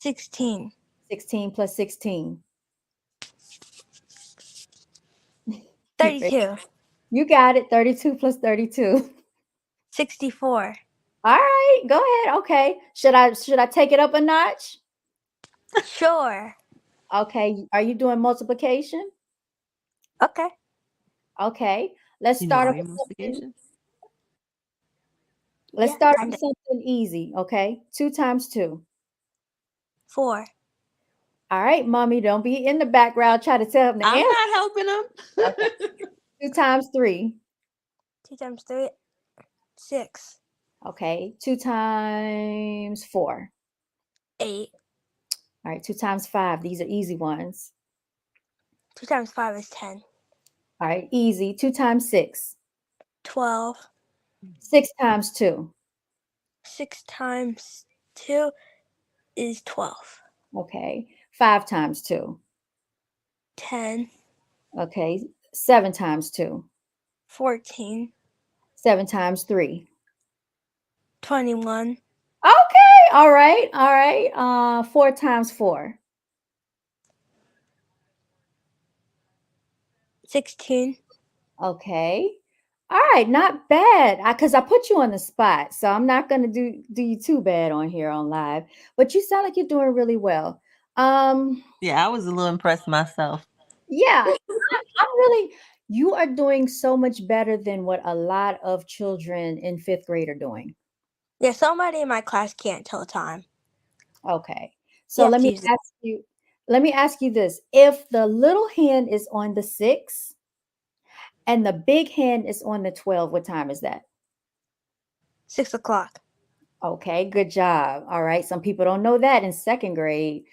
16. 16 plus 16. 32. You got it. 32 plus 32. 64. All right. Go ahead. Okay. Should I take it up a notch? Sure. Okay. Are you doing multiplication? Okay. Okay. Let's You know start all off your with something. multiplications? Let's Yeah. start with something easy. Okay. 2 times 2. 4. All right, mommy, don't be in the background trying to tell them the I'm answer. not helping them. Okay. 2 times 3. 2 times 3. 6. Okay. 2 times 4. 8. All right. 2 times 5. These are easy ones. 2 times 5 is 10. All right, easy. 2 times 6. 12. 6 times 2. 6 times 2 is 12. Okay. 5 times 2. 10. Okay. 7 times 2. 14. 7 times 3. 21. Okay. All right. All right. 4 times 4. 16. Okay. All right, not bad. Cause I put you on the spot, so I'm not gonna do you too bad on here on live. But you sound like you're doing really well. Um, Yeah, I was a little impressed myself. yeah, I'm really. You are doing so much better than what a lot of children in fifth grade are doing. Yeah, somebody in my class can't tell time. Okay, You so have let to me use it. ask you. Let me ask you this: if the little hand is on the 6 and the big hand is on the 12, what time is that? 6 o'clock. Okay, good job. All right. Some people don't know that in second grade.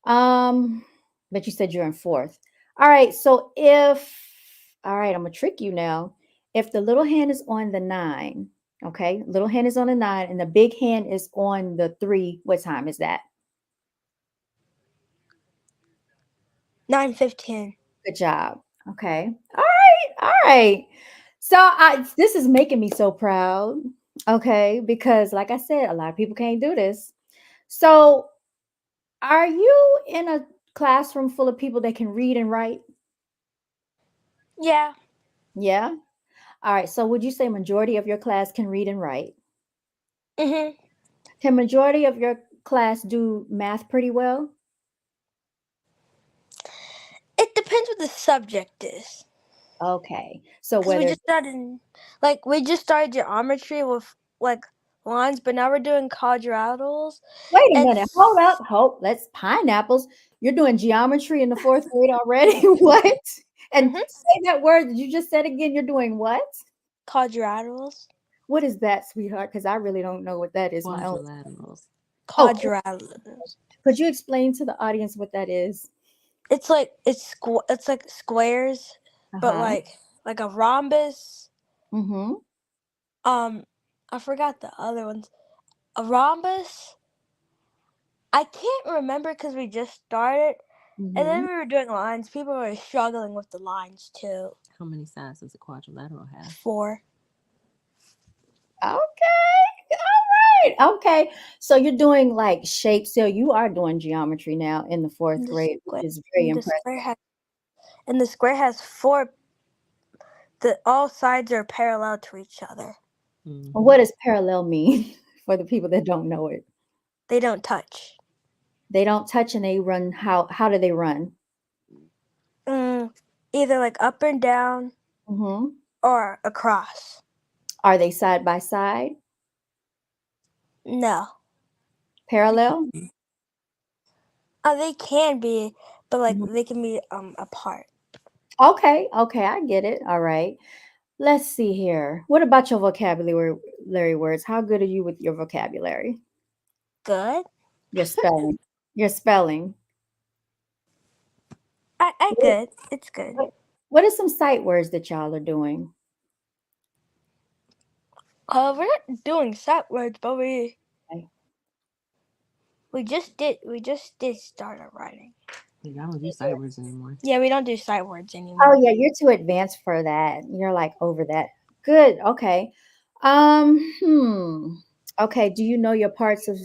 Um, but you said you're in fourth. All right. So all right, I'm gonna trick you now. If the little hand is on the 9, okay, little hand is on the 9 and the big hand is on the 3, what time is that? 9:15. Good job. Okay. All right. All right. So this is making me so proud. Okay, because like I said, a lot of people can't do this. So are you in a classroom full of people that can read and write? Yeah. Yeah. All right. So would you say majority of your class can read and write? Mhm. Can majority of your class do math pretty well? It depends what the subject is. Okay. So Cuz we whether just started we just started geometry with like lines, but now we're doing quadraticals wait a and minute, hold up, hold. Let's pineapples. You're doing geometry in the fourth grade already? What? And mhm, say that word that you just said again. You're doing what? quadraticals. What is that, sweetheart? Because I really don't know what that is. My own. Quadrilaterals. Oh, Quadraticals. could you explain to the audience what that is? It's like squares, but Uh-huh. like a rhombus. Mm-hmm. Um, I forgot the other ones. A rhombus. I can't remember because we just started, and then Mm-hmm. we were doing lines. People were struggling with the lines too. How many sides does a quadrilateral have? 4. Okay. All right. Okay. So you're doing like shapes. So you are doing geometry now in the fourth And grade, which is very and the impressive. square has and the square has 4. The all sides are parallel to each other. What does parallel mean for the people that don't know it? They don't touch. They don't touch and they run. How do they run? Mm, either like up and down Mm-hmm. or across. Are they side by side? No. Parallel? They can be, but like Mhm. they can be apart. Okay. Okay. I get it. All right. Let's see here. What about your vocabulary words? How good are you with your vocabulary? Good. Your spelling. Your spelling. I What, good. It's good. what are some sight words that y'all are doing? We're not doing sight words, but Okay. we just did start our writing. Yeah, I don't do sight words anymore. Yeah, we don't do sight words Oh anymore. yeah, you're too advanced for that. You're like over that. Good. Okay. Hmm. Okay. Do you know your parts of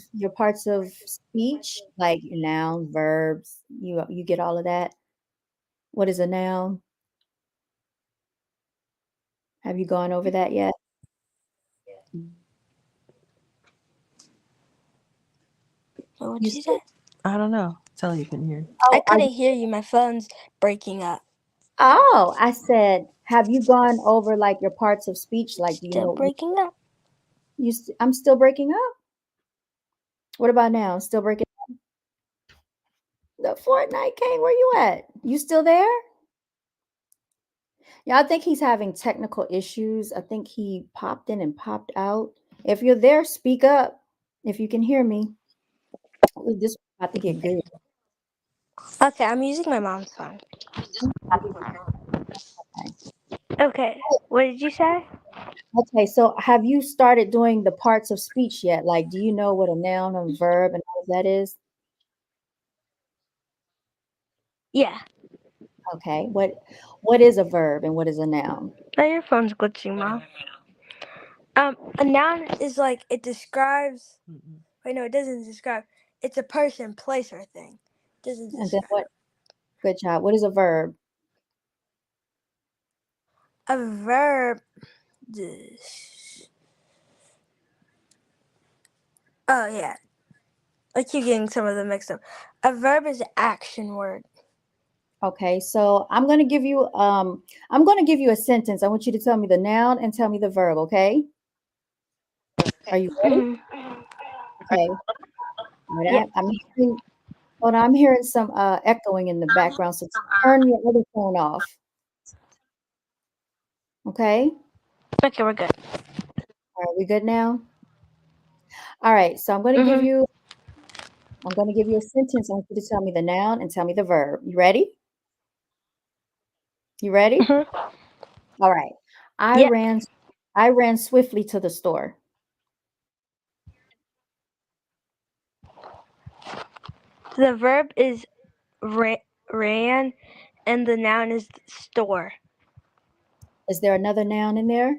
speech, like your nouns, verbs? You get all of that? What is a noun? Have you gone over that yet? What You you still, say? I don't know. Tell you couldn't hear. I oh, couldn't hear you. My phone's breaking up. I said, have you gone over like your parts of speech? Like, do you Still know breaking up. I'm still breaking up? What about now? Still breaking the Fortnite King, where you at? You still there? Yeah, I think he's having technical issues. I think he popped in and popped out. If you're there, speak up. If you can hear me, this is about to get good. Okay, I'm using my mom's phone. Okay. Okay. What did you say? Okay, so have you started doing the parts of speech yet? Like, do you know what a noun, a verb, and all of that is? Yeah. Okay, what is a verb and what is a noun? Now your phone's glitching, Mom. A noun is like it describes. Wait, no, it doesn't describe. It's a person, place, or thing. It doesn't And then describe. what? Good job. What is a verb? A verb. Oh yeah, I keep getting some of them mixed up. A verb is an action word. Okay, so I'm gonna give you a sentence. I want you to tell me the noun and tell me the verb, okay? Are you ready? Mhm. Okay. All right, Yeah. I'm hearing, hold on, I'm hearing some echoing in the background, so turn your other phone off. Okay? Okay, we're good. All right, we good now? All right, so Mhm. I'm gonna give you a sentence. I want you to tell me the noun and tell me the verb. You ready? You ready? Mhm. All right. I Yeah. ran I ran swiftly to the store. The verb is ran, and the noun is store. Is there another noun in there?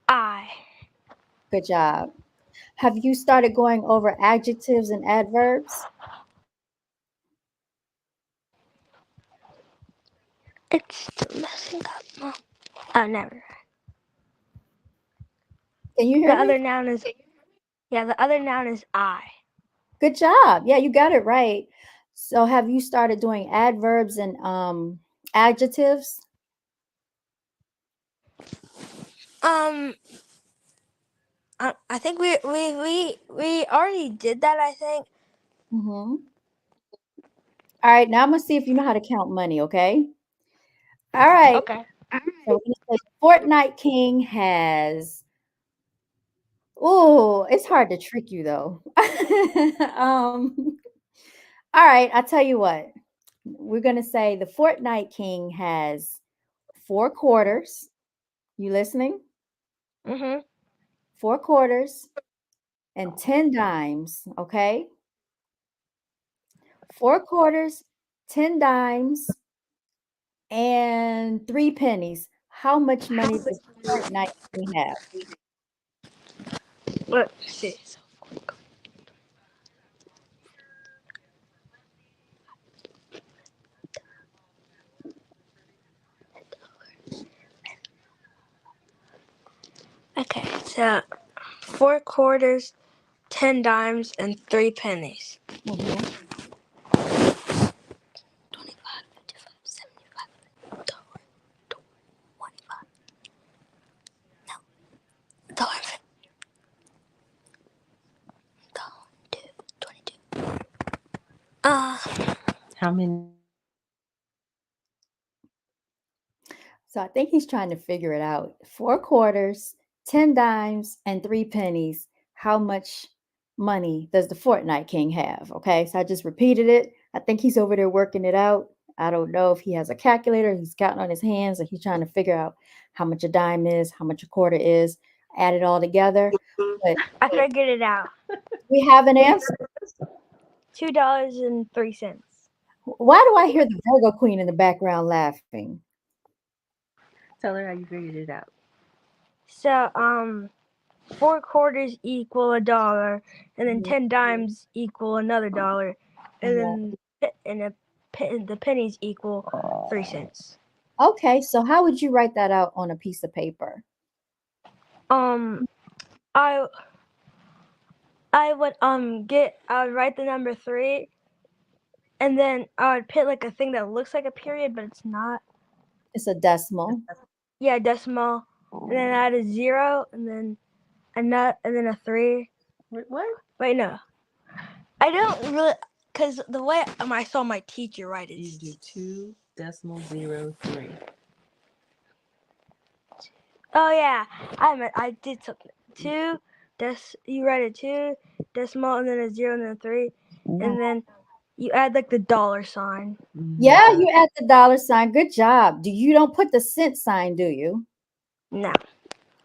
I. Good job. Have you started going over adjectives and adverbs? It's still messing up, Mom. Oh, never. Can you The hear other me? noun is the other noun is I. Good job. Yeah, you got it right. So have you started doing adverbs and adjectives? Um, I think we already did that. I think. Mm-hmm. All right, now I'm gonna see if you know how to count money, okay? All right. Okay. So we're gonna say Fortnite King has, oh, it's hard to trick you though. All right, I'll tell you what. We're gonna say the Fortnite King has 4 quarters. You listening? Mhm. 4 quarters and 10 dimes, okay? 4 quarters, 10 dimes, and 3 pennies. How much money does Fortnite King have? Let's see. Okay, so 4 quarters, 10 dimes, and 3 pennies. Mhm. 25, 55, 75, $1, $1, $22. How many? So I think he's trying to figure it out. 4 quarters, 10 dimes, and 3 pennies. How much money does the Fortnite King have? Okay, so I just repeated it. I think he's over there working it out. I don't know if he has a calculator, he's counting on his hands, and he's trying to figure out how much a dime is, how much a quarter is, add it all together. But I figured it out. we have an answer. $2.03. Why do I hear the Virgo Queen in the background laughing? Tell her how you figured it out. So 4 quarters equal $1, and then Mhm. 10 dimes equal another dollar, and Mhm. then the pennies equal 3 cents. Okay, so how would you write that out on a piece of paper? Um, I I would I would write the number 3, and then I would put like a thing that looks like a period, but it's not. It's a decimal. Yeah, decimal, and then add a 0, and then a nut, and then a 3. What? Wait, no, I don't really, cause the way I saw my teacher write it. You do 2.03. Oh yeah, I did something. You write a 2 decimal, and then a 0, and then a 3, and then You add like the dollar sign. Yeah, Okay. you add the dollar sign. Good job. Do you don't put the cent sign, do you? No,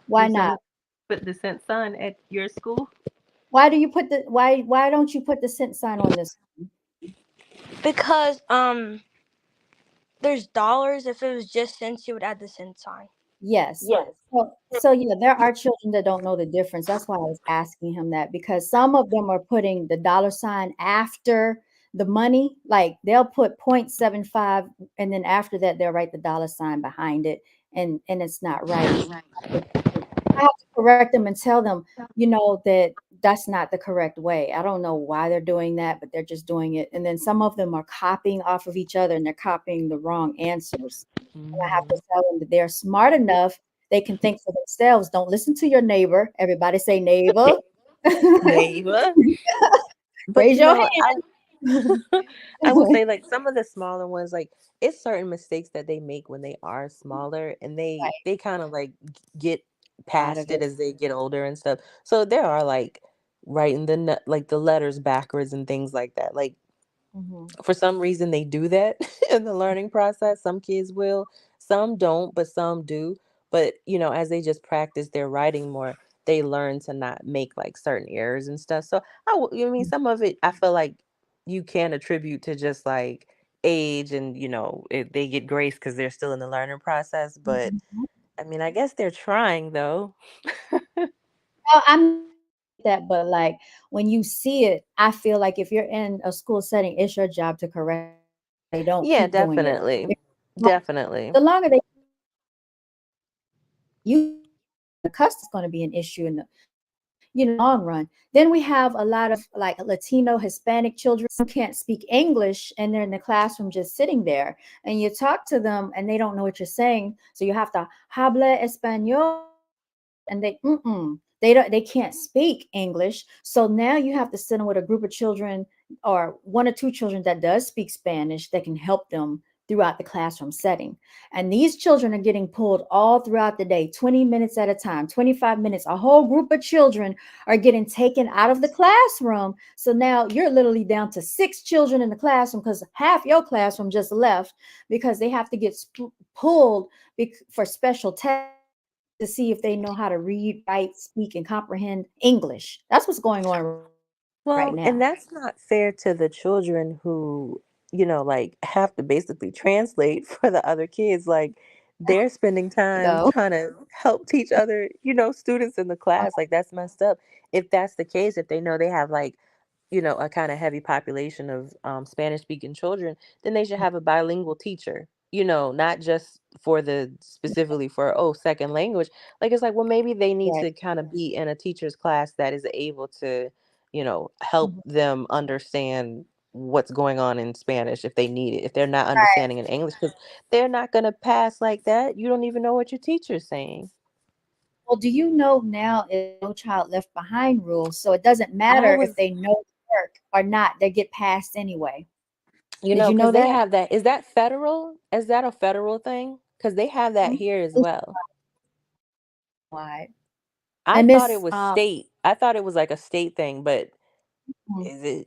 Why You not? say put the cent sign at your school? Why do you put the why don't you put the cent sign on this? because there's dollars. If it was just cents, you would add the cent sign. Yes. So yeah, there are children that don't know the difference. That's why I was asking him that because some of them are putting the dollar sign after the money. Like they'll put 0.75 and then after that they'll write the dollar sign behind it and it's not right. I have to correct them and tell them, that that's not the correct way. I don't know why they're doing that, but they're just doing it. And then some of them are copying off of each other and they're copying the wrong answers. And I have Hmm. to tell them that they're smart enough, they can think for themselves. Don't listen to your neighbor. Everybody say neighbor. Neighbor. But Raise you your know, hand. I will say like some of the smaller ones, like it's certain mistakes that they make when they are smaller, and Right. they kind of like get Out of past it. it as they get older and stuff. So there are like writing like the letters backwards and things like that. Like Hmm. for some reason they do that in the learning process. Some kids will, some don't, but some do. But you know, as they just practice their writing more, they learn to not make like certain errors and stuff. So I mean, some of it I feel like you can attribute to just like age, and you know they get grace because they're still in the learning process. But Mhm. I mean, I guess they're trying though. Well, I'm that, but like when you see it, I feel like if you're in a school setting, it's your job to correct. They don't Yeah, keep doing it. definitely, If- definitely. The longer they you the cuss is going to be an issue in the long run. Then we have a lot of like Latino, Hispanic children who can't speak English and they're in the classroom just sitting there. And you talk to them and they don't know what you're saying. So you have to habla español and they can't speak English. So now you have to sit them with a group of children or one or two children that does speak Spanish that can help them throughout the classroom setting. And these children are getting pulled all throughout the day, 20 minutes at a time, 25 minutes. A whole group of children are getting taken out of the classroom. So now you're literally down to 6 children in the classroom because half your classroom just left because they have to get pulled for special tests to see if they know how to read, write, speak, and comprehend English. That's what's going on right Well, and now. that's not fair to the children who, you know, like have to basically translate for the other kids. Like they're spending time Go. trying to help teach other, you know, students in the class. Like that's messed up. If that's the case, if they know they have like, you know, a kind of heavy population of Spanish speaking children, then they should have a bilingual teacher, you know, not just for the specifically for, oh, second language. Like it's like, well, maybe they need Right. to kind of be in a teacher's class that is able to, you know, help Mhm. them understand what's going on in Spanish if they need it, if they're not understanding in English, because they're not going to pass like that. You don't even know what your teacher's saying. Well, do you know now is no child left behind rules, so it doesn't I matter if was, they know the work or not, they get passed anyway. you Did know, you know because they that? have that. Is that federal? Is that a federal thing? Because they have that Mhm. here as It's well. wide. I And thought it Miss was state. I thought it was like a state thing, but mhm,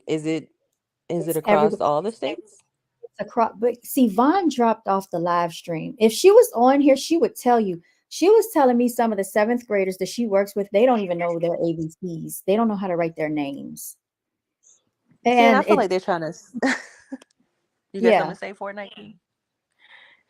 is it it's every across all the states? it's across. But see, Vaughn dropped off the live stream. If she was on here, she would tell you. She was telling me some of the seventh graders that she works with, they don't even know their ABCs. They don't know how to write their names. See, and I And feel like they're trying to. You got something yeah. to say for it, Nike?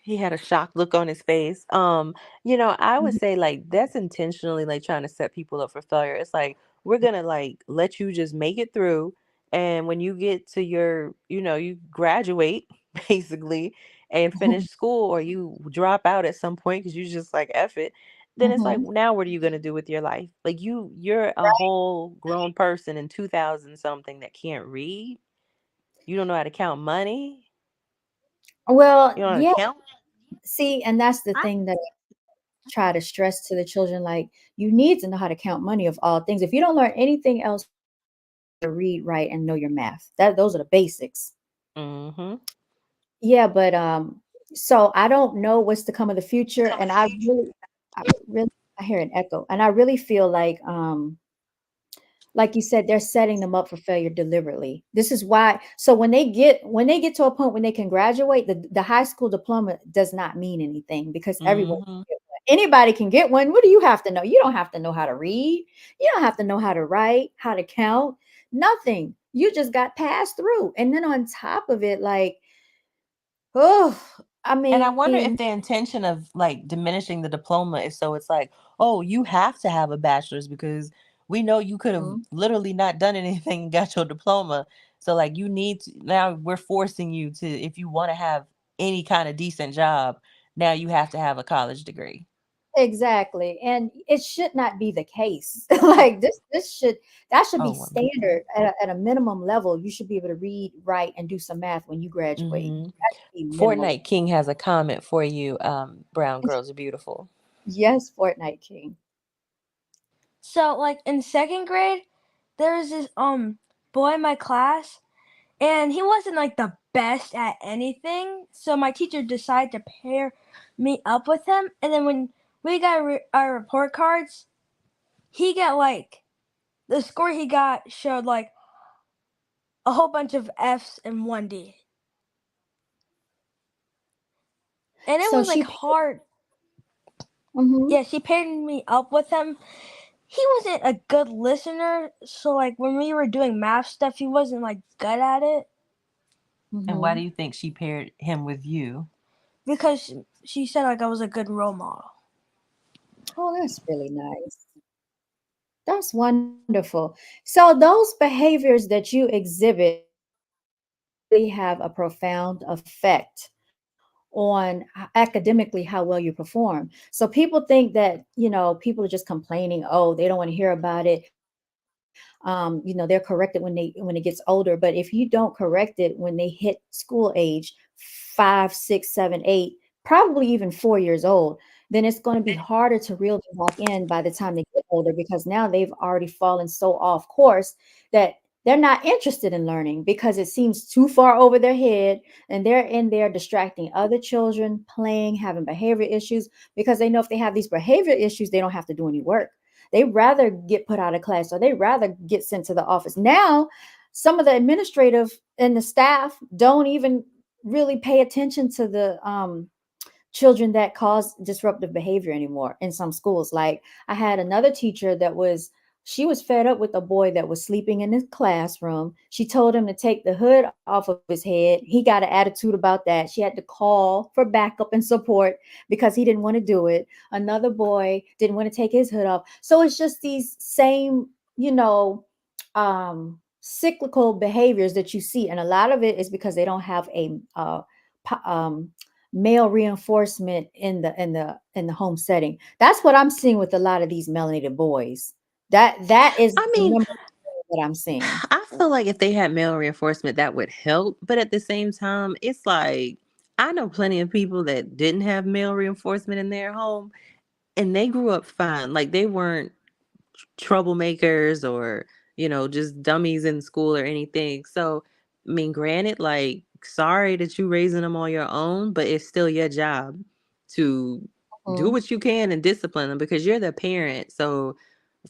He had a shocked look on his face. You know, I would Mhm, say like that's intentionally like trying to set people up for failure. It's like we're gonna like let you just make it through, and when you get to your, you know, you graduate basically and finish school, or you drop out at some point because you just like F it, then it's like mhm. now what are you gonna do with your life? Like you're a whole grown person in 2000 something that can't read. You don't know how to count money. Well, You don't know how to yeah. count. See, and that's the thing that I try to stress to the children. Like, you need to know how to count money of all things. If you don't learn anything else, to read, write, and know your math. Those are the basics. Mm-hmm. Yeah, but so I don't know what's to come of the future, and I really, I hear an echo, and I really feel like like you said, they're setting them up for failure deliberately. This is why. So when they get to a point when they can graduate, the high school diploma does not mean anything because everyone Mm-hmm. can get one. Anybody can get one. What do you have to know? You don't have to know how to read. You don't have to know how to write, how to count, nothing. You just got passed through. And then on top of it, like, oh, I And I mean, wonder if the intention of like diminishing the diploma is so it's like, oh, you have to have a bachelor's because we know you could have mhm, literally not done anything and got your diploma. So like you need to now we're forcing you to if you want to have any kind of decent job, now you have to have a college degree. exactly. And it should not be the case. Like that should be Oh, standard at a minimum level. You should be able to read, write, and do some math when you graduate. mm-hmm. That should be minimum. Fortnite King has a comment for you. Brown girls are beautiful. Yes, Fortnite King. So like in second grade, there was this boy in my class, and he wasn't like the best at anything. So my teacher decided to pair me up with him, and then when we got our report cards, he got like the score he got showed like a whole bunch of F's and one D, and it So was like she. hard. Mhm, Yeah, she paired me up with him. He wasn't a good listener, so like when we were doing math stuff, he wasn't like good at it And why do mhm. you think she paired him with you? because she said like I was a good role model. Oh, that's really nice. That's wonderful. So those behaviors that you exhibit really have a profound effect on academically how well you perform. So people think that, people are just complaining, oh, they don't want to hear about it. They're corrected when it gets older. But if you don't correct it when they hit school age, 5, 6, 7, 8, probably even 4 years old, then it's going to be harder to reel them back in by the time they get older because now they've already fallen so off course that they're not interested in learning because it seems too far over their head, and they're in there distracting other children, playing, having behavior issues because they know if they have these behavior issues, they don't have to do any work. They rather get put out of class or they rather get sent to the office. Now, some of the administrative and the staff don't even really pay attention to the children that cause disruptive behavior anymore in some schools. Like I had another teacher she was fed up with a boy that was sleeping in his classroom. She told him to take the hood off of his head. He got an attitude about that. She had to call for backup and support because he didn't want to do it. Another boy didn't want to take his hood off. So it's just these same, cyclical behaviors that you see. And a lot of it is because they don't have a male reinforcement in the home setting. That's what I'm seeing with a lot of these melanated boys. That is I the mean, number that I'm seeing. I feel like if they had male reinforcement, that would help. But at the same time, it's like I know plenty of people that didn't have male reinforcement in their home and they grew up fine. Like they weren't troublemakers or, just dummies in school or anything. So, I mean, granted, like, sorry that you raising them on your own, but it's still your job to do Mhm, what you can and discipline them because you're the parent. So,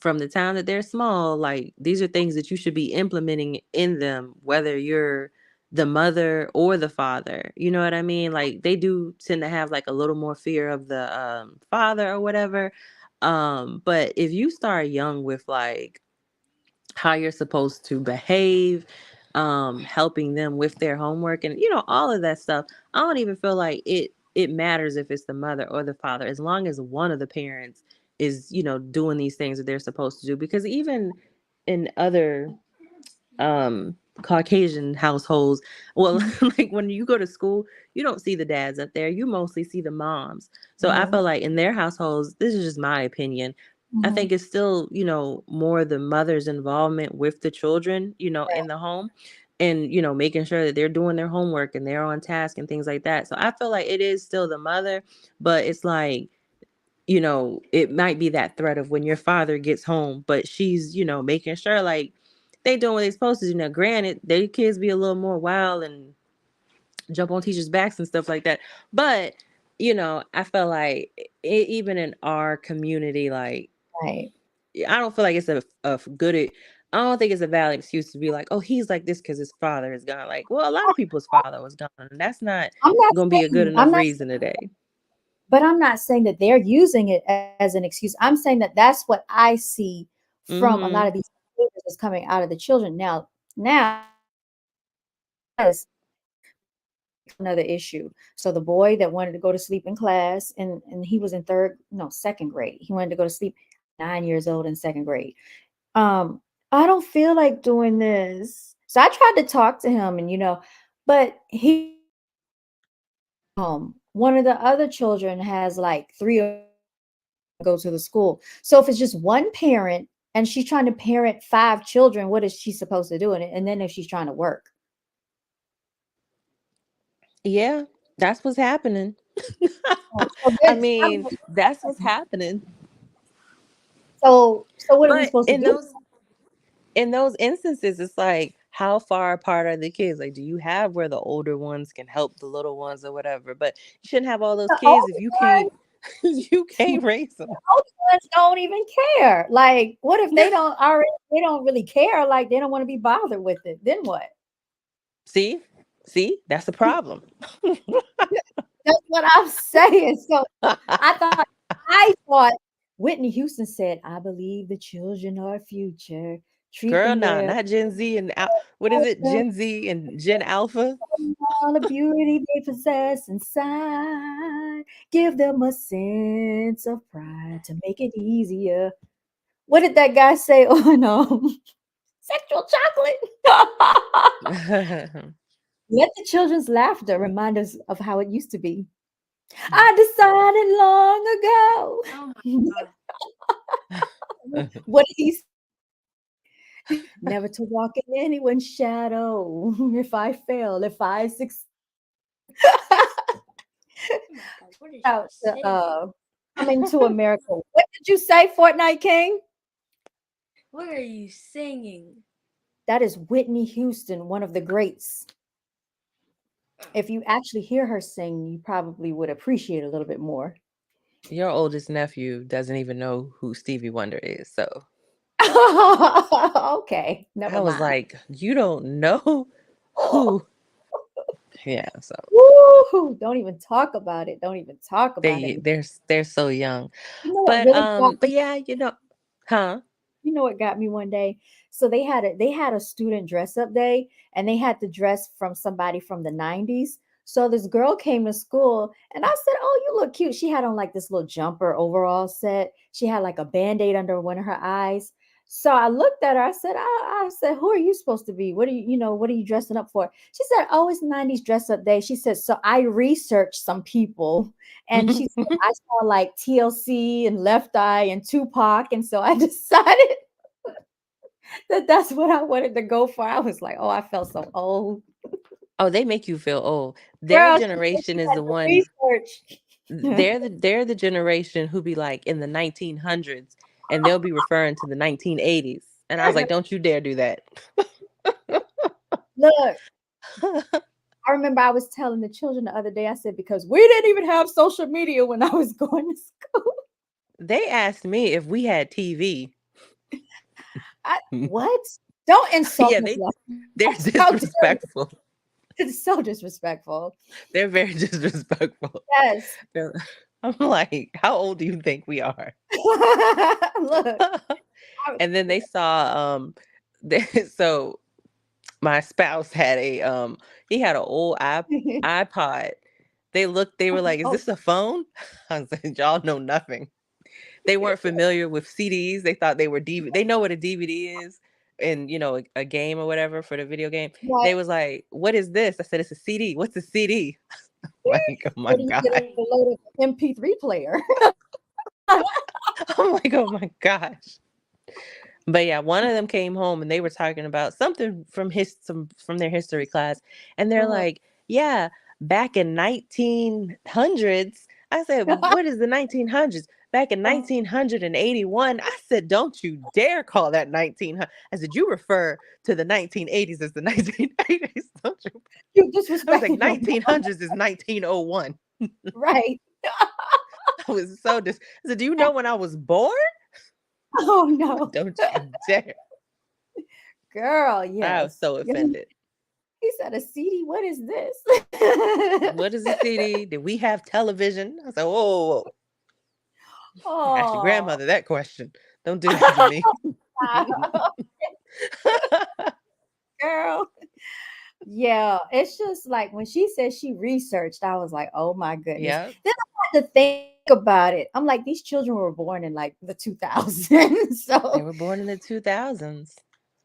from the time that they're small, like, these are things that you should be implementing in them, whether you're the mother or the father. You know what I mean? Like, they do tend to have like a little more fear of the father or whatever, but if you start young with like how you're supposed to behave, helping them with their homework and all of that stuff, I don't even feel like it matters if it's the mother or the father, as long as one of the parents is, doing these things that they're supposed to do. Because even in other Caucasian households, well, mhm, like when you go to school, you don't see the dads up there, you mostly see the moms. So I mhm, feel like in their households, this is just my opinion, I mhm. think it's still, more the mother's involvement with the children, in the home, and making sure that they're doing their homework and they're on task and things like that. So I feel like it is still the mother, but it's like, it might be that threat of when your father gets home, but she's, making sure like they doing what they supposed to do. Now, granted, their kids be a little more wild and jump on teachers' backs and stuff like that. But, I feel like even in our community, like Right. I don't feel like it's a good I don't think it's a valid excuse to be like, oh, he's like this because his father is gone. Like, well, a lot of people's father was gone. And that's not I'm not gonna be a good I'm enough not, reason today. but I'm not saying that they're using it as an excuse. I'm saying that that's what I see from a lot of Mm-hmm. these behaviors that's coming out of the children. Now, yes, another issue. So the boy that wanted to go to sleep in class, and he was in second grade. He wanted to go to sleep, 9 years old in second grade. Um, I don't feel like doing this. So I tried to talk to him, and but he one of the other children has like three go to the school. So if it's just one parent and she's trying to parent five children, what is she supposed to do in it? And then if she's trying to work. Yeah, that's what's happening. So I there's mean, that's what's happening. so what are we But supposed to do? in those instances, it's like, how far apart are the kids? Like, do you have where the older ones can help the little ones or whatever? But you shouldn't have all those The kids if older you can't ones, you can't raise the them. older ones don't even care. Like, what if they don't really care? Like, they don't want to be bothered with it. Then what? See? See? That's a problem. That's what I'm saying. So I thought I thought Whitney Houston said, "I believe the children are our future. Treat Girl, them nah, well. not Gen Z and what is it? Gen Z and Gen Alpha? All the beauty they possess inside. Give them a sense of pride to make it easier." What did that guy say on Sexual Chocolate? Let the children's laughter remind us of how it used to be. I decided long Oh ago. my What did he say? Never to walk in anyone's shadow. If I fail, if I succeed. god, what did Out you say? coming to America. What did you say, Fortnite King? What are you singing? That is Whitney Houston, one of the greats. If you actually hear her sing, you probably would appreciate it a little bit more. Your oldest nephew doesn't even know who Stevie Wonder is. So Okay, I never was mind. like, you don't know who? Yeah, so Woo! Don't even talk about it. Don't even talk about it. they're so young. You know what really got But yeah, huh? what got me one day? So they had a student dress up day, and they had to dress from somebody from the 90s. So this girl came to school, and I said, "Oh, you look cute." She had on like this little jumper overall set. She had like a band-aid under one of her eyes. So I looked at her. I said, "Who are you supposed to be? What are what are you dressing up for?" She said, "Oh, it's 90s dress up day." She said, "So I researched some people." And she said, "I saw like TLC and Left Eye and Tupac. And so I decided that that's what I wanted to go for." I was like, "Oh, I felt so old." Oh, they make you feel old. Their Girl, she said generation she is had the to one. research. They're the generation who be like in the 1900s, and they'll be referring to the 1980s. And I was like, don't you dare do that. Look, I remember I was telling the children the other day, I said, because we didn't even have social media when I was going to school. They asked me if we had TV. What? Don't insult Yeah, us like they're that. How dare you? disrespectful. It's so disrespectful. They're very disrespectful. Yes. They're- I'm like, how old do you think we are? Look. And then they saw so my spouse had he had an old iPod. They were like, is Oh, this a phone? I said, y'all know nothing. They weren't familiar with CDs. They thought they were DVD. They know what a DVD is, and a game or whatever for the video game. right. They was like, what is this? I said, it's a CD. What's a CD? Like, oh my Where do you get god. a load of MP3 player? I'm like, oh my gosh. But yeah, one of them came home and they were talking about something from their history class, and they're Uh-huh. like, "Yeah, back in 1900s." I said, "What is the 1900s?" Back in 1981, I said, "Don't you dare call that 1900." I said, "You refer to the 1980s as the 1980s, don't you?" You I was like, disrespecting them. 1900s is 1901. Right. I was so I said, "Do you know when I was born?" Oh no. Don't you dare. Girl, I was yes. so Yeah. offended. He said, a CD? What is this? What is a CD? Did we have television? I said, whoa, whoa, whoa. Ask your Oh, grandmother that question. Don't do that to me. girl. Yeah, it's just like when she said she researched, I was like, oh my goodness. Yep. Then I had to think about it. I'm like, these children were born in like the 2000s. They So, were born in the 2000s.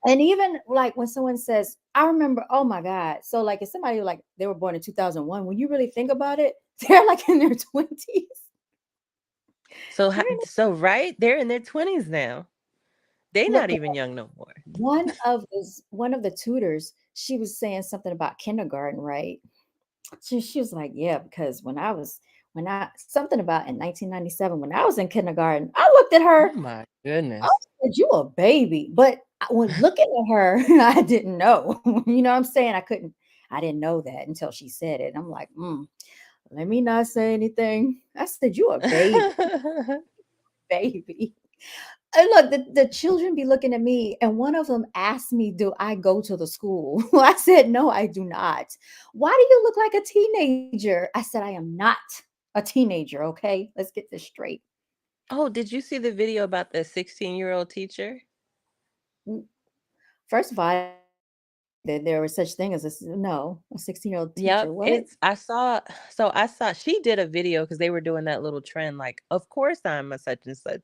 and even like when someone says, I remember, oh my God. So, like, if somebody like they were born in 2001, when you really think about it, they're like in their 20s. So, They're in so right, they're in their 20s now. They look, not even young no more. one of the tutors, she was saying something about kindergarten, right? She was like, yeah, because when I something about in 1997 when I was in kindergarten, I looked at her, Oh my I goodness. said, you a baby. But when looking at her, I didn't know. You know what I'm saying? I didn't know that until she said it. I'm like, let me not say anything. I said, you a baby, baby. And look, the children be looking at me, and one of them asked me, do I go to the school? I said, no, I do not. Why do you look like a teenager? I said, I am not a teenager, okay? Let's get this straight. Oh, did you see the video about the 16-year-old teacher? Mm, first of all, I didn't know that there was such thing as no, a 16-year-old teacher. Yep, What? it's I saw she did a video because they were doing that little trend, like, of course I'm a such and such.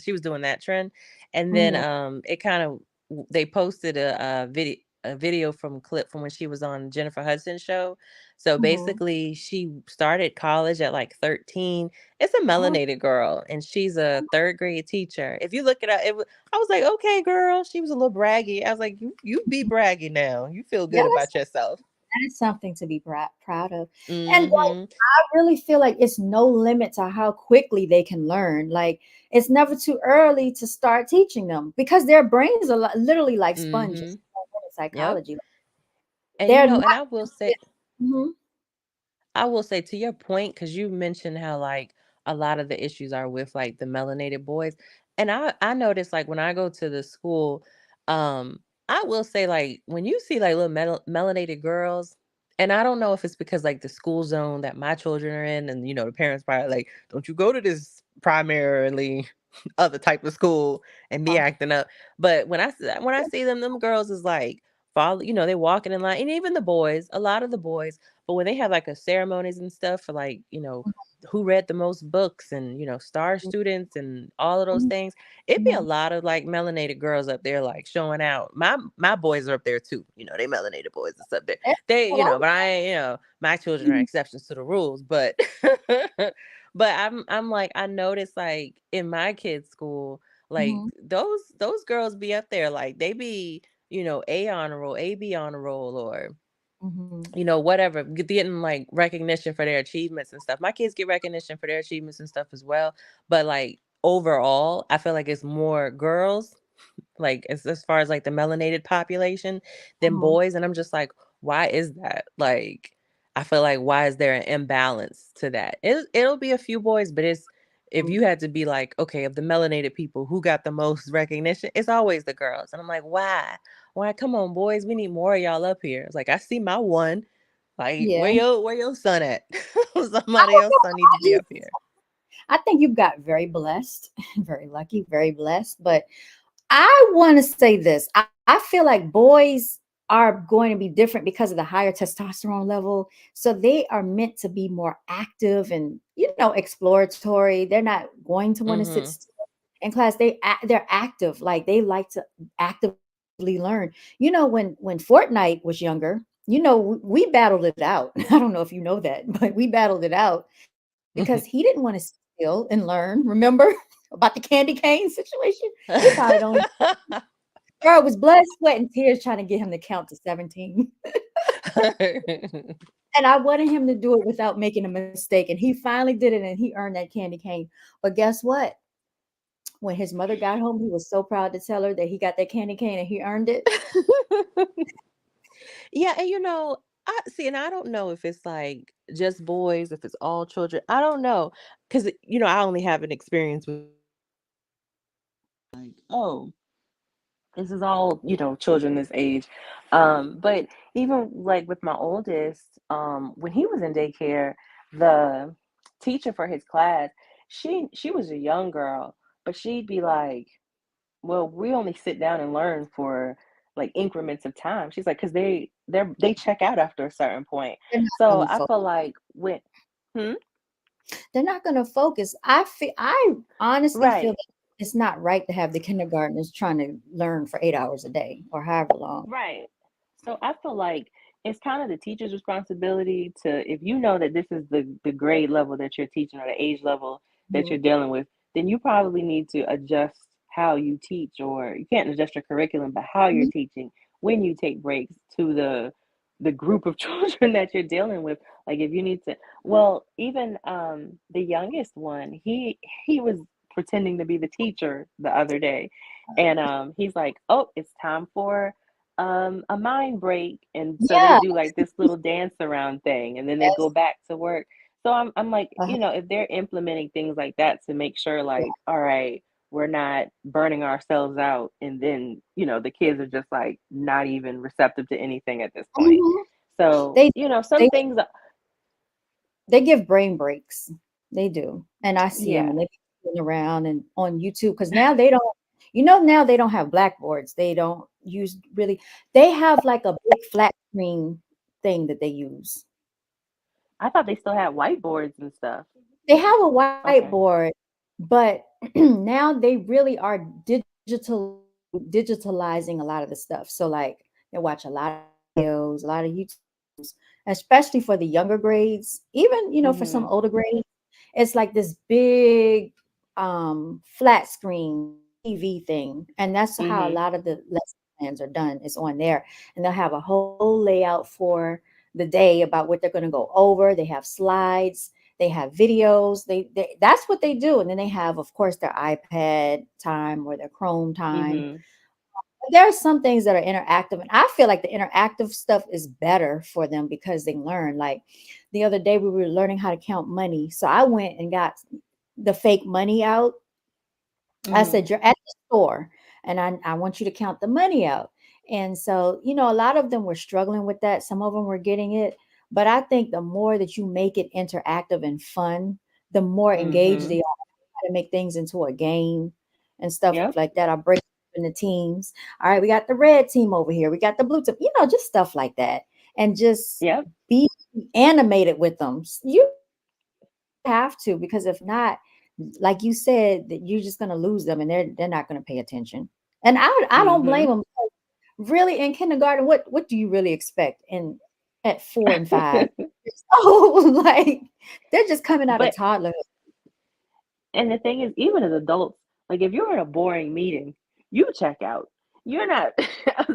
She was doing that trend. And then Mhm, it kind of they posted a video from clip from when she was on Jennifer Hudson's show. So mhm. basically she started college at like 13. It's a Oh, melanated girl and she's a third grade teacher. If you look it up, I was like, okay, girl. She was a little braggy. I was like, you be braggy now. You feel yeah, good about yourself. that is something to be proud of. And like, Mhm. I really feel like it's no limit to how quickly they can learn. Like, it's never too early to start teaching them because their brains are literally like sponges. Mhm. In Yep. psychology, And they're not. and I will say Mhm, to your point, because you mentioned how like a lot of the issues are with like the melanated boys. And I noticed like when I go to the school, um, I will say like when you see like little melanated girls, and I don't know if it's because like the school zone that my children are in, and the parents probably like, don't you go to this primarily other type of school and be uh, acting up. But when I see them girls is like follow, they walking in line, and even the boys, a lot of the boys, but when they have like a ceremonies and stuff for like, who read the most books and, star mhm, students and all of those mhm, things, it'd be a mhm. lot of like melanated girls up there like showing out. My boys are up there too. They melanated boys is up there. That's They, what but I ain't, my children are Mhm, exceptions to the rules. But but I'm like, I noticed like in my kids' school, like mhm, those girls be up there, like they be, A honor roll, AB honor roll, or mhm. whatever, getting like recognition for their achievements and stuff. My kids get recognition for their achievements and stuff as well. But like overall, I feel like it's more girls, like as far as like the melanated population than Mhm, boys. And I'm just like, why is that? Like, I feel like why is there an imbalance to that? It'll be a few boys, but it's if mhm. you had to be like, okay, of the melanated people, who got the most recognition, it's always the girls. And I'm like, why? Why? Come on, boys, we need more of y'all up here. It's like I see my one. Like, Yeah. where your son at? I Somebody don't else know. son need to be up here. I think you've got very blessed, very lucky, very blessed. But I want to say this. I feel like boys are going to be different because of the higher testosterone level. So they are meant to be more active and, exploratory. They're not going to want to sit Mm-hmm. still in class. They're active. Like they like to actively learn. When Fortnite was younger, we battled it out. I don't know if you know that, but we battled it out because he didn't want to sit still and learn. Remember about the candy cane situation? He probably don't. Girl, it was blood, sweat, and tears trying to get him to count to 17. And I wanted him to do it without making a mistake. And he finally did it and he earned that candy cane. But guess what? When his mother got home, he was so proud to tell her that he got that candy cane and he earned it. Yeah, and I see, and I don't know if it's like just boys, if it's all children. I don't know, because I only have an experience with like, oh, This is all, children this age. But even like with my oldest, when he was in daycare, the teacher for his class, she was a young girl, but she'd be like, well, we only sit down and learn for like increments of time. She's like, because they check out after a certain point. They're not So gonna I focus. feel like when hmm? They're not gonna focus. I honestly feel Right. that it's not right to have the kindergartners trying to learn for 8 hours a day or however long. Right. So I feel like it's kind of the teacher's responsibility to, if you know that this is the grade level that you're teaching or the age level that Mhm. you're dealing with, then you probably need to adjust how you teach, or you can't adjust your curriculum, but how you're Mhm. teaching when you take breaks to the group of children that you're dealing with. Like if you need to, well, even the youngest one, he was pretending to be the teacher the other day, and he's like, "Oh, it's time for a mind break," and so they Yeah. do like this little dance around thing, and then they go Yes. back to work. So I'm like, Uh-huh. if they're implementing things like that to make sure, Yeah. like, all right, we're not burning ourselves out, and then the kids are just like not even receptive to anything at this point. Mhm. So They some they things, they give brain breaks. They do. And I see them yeah. and they be sitting around and on YouTube because now they don't, now they don't have blackboards. They don't use really, they have like a big flat screen thing that they use. I thought they still had whiteboards and stuff. They have a Okay. whiteboard, but now they really are digitalizing a lot of the stuff. So like they watch a lot of videos, a lot of YouTube, especially for the younger grades, even for some Mhm. older grades, it's like this big flat screen TV thing. And that's how a Mhm. lot of the lesson plans are done, is on there. And they'll have a whole layout for the day about what they're going to go over. They have slides, they have videos, they that's what they do. And then they have, of course, their iPad time or their Chrome time. Mhm. There are some things that are interactive, and I feel like the interactive stuff is better for them because they learn. Like the other day, we were learning how to count money, so I went and got the fake money out. I Mhm. said, "You're at the store, and I want you to count the money out." And so, a lot of them were struggling with that. Some of them were getting it, but I think the more that you make it interactive and fun, the more engaged they Mhm. are. To make things into a game and stuff Yep. like that. I break up into teams. All right, we got the red team over here. We got the blue team. Just stuff like that, and just Yep. be animated with them. You have to, because if not, like you said, that you're just going to lose them, and they're not going to pay attention. And I don't blame Mhm. them. Really, in kindergarten, what do you really expect in at 4 and 5? So like they're just coming out of But toddlerhood. and the thing is, even as adults, like if you're in a boring meeting, you check out. You're not I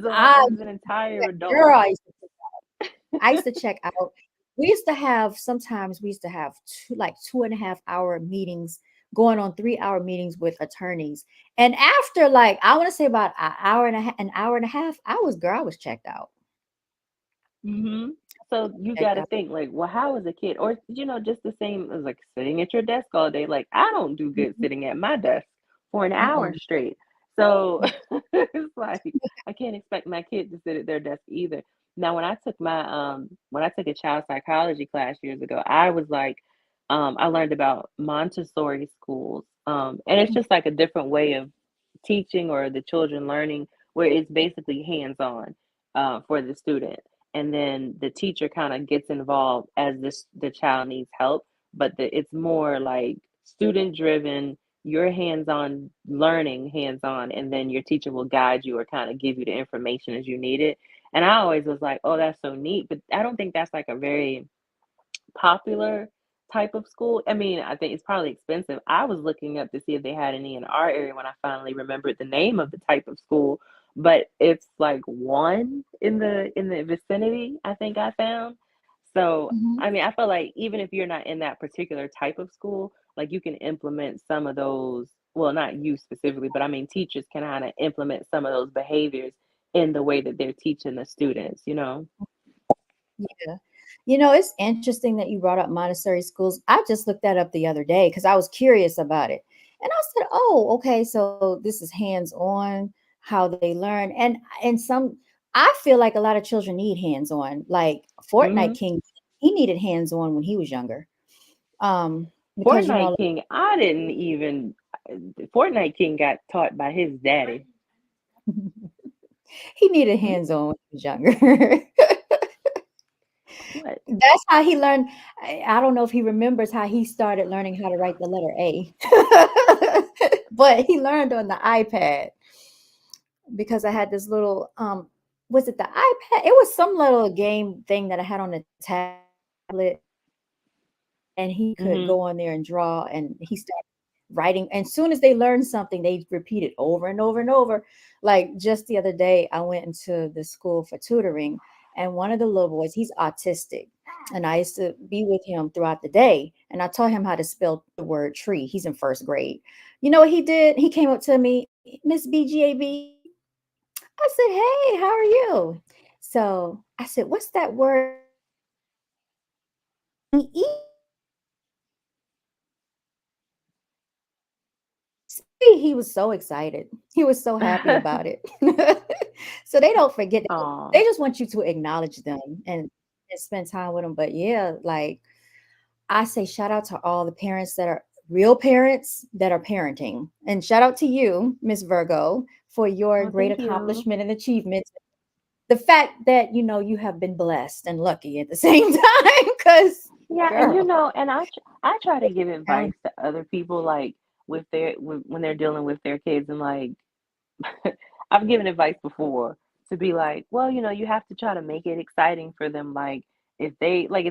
as an entire adult. girl, I used to check out. We used to have like 2.5 hour meetings, going on 3 hour meetings with attorneys. And after, like, I want to say about an hour and a half, I was checked out. Hmm. So you got Checked to out. think like, well, how is a kid, or just the same as like sitting at your desk all day? Like I don't do good Mhm. sitting at my desk for an hour Mm-mm. straight. So it's like I can't expect my kid to sit at their desk either. Now, when I took a child psychology class years ago, I was like, I learned about Montessori schools, and it's just like a different way of teaching or the children learning, where it's basically hands on for the student, and then the teacher kind of gets involved as the child needs help, but it's more like student driven. You're hands on learning, hands on, and then your teacher will guide you or kind of give you the information as you need it. And I always was like, oh, that's so neat, but I don't think that's like a very popular type of school. I mean, I think it's probably expensive. I was looking up to see if they had any in our area when I finally remembered the name of the type of school, but it's like one in the vicinity, I think I found. So, Mhm. I mean, I feel like even if you're not in that particular type of school, like you can implement some of those, well, not you specifically, but I mean teachers can kind of implement some of those behaviors in the way that they're teaching the students. Yeah. It's interesting that you brought up Montessori schools. I just looked that up the other day because I was curious about it. And I said, oh, okay, so this is hands on. how they learn. And some, I feel like a lot of children need hands-on. Like Fortnite Hmm. King, he needed hands-on when he was younger. Um, because Fortnite King, I didn't even. Fortnite King got taught by his daddy. he needed Hmm? hands-on when he was younger. What? That's how he learned. I don't know if he remembers how he started learning how to write the letter A, but he learned on the iPad because I had this little was it the iPad? It was some little game thing that I had on the tablet, and he could Hmm. go on there and draw, and he started writing. And soon as they learned something, they repeat it over and over and over. Like just the other day, I went into the school for tutoring, and one of the little boys, he's autistic. And I used to be with him throughout the day, and I taught him how to spell the word tree. He's in first grade. You know what he did? He came up to me, Miss BGAB. I said, "Hey, how are you?" So I said, "What's that word?" He was so excited. He was so happy about it. So they don't forget. They Oh, just want you to acknowledge them and spend time with them. But yeah, like I say, shout out to all the parents that are real parents that are parenting, and shout out to you, Miss Virgo, for your well, great thank you. accomplishment and achievement. The fact that you have been blessed and lucky at the same time, because Yeah, and girl, and I try to give down. advice to other people like when they're dealing with their kids and like I've given advice before to be like, well, you have to try to make it exciting for them. Like if they like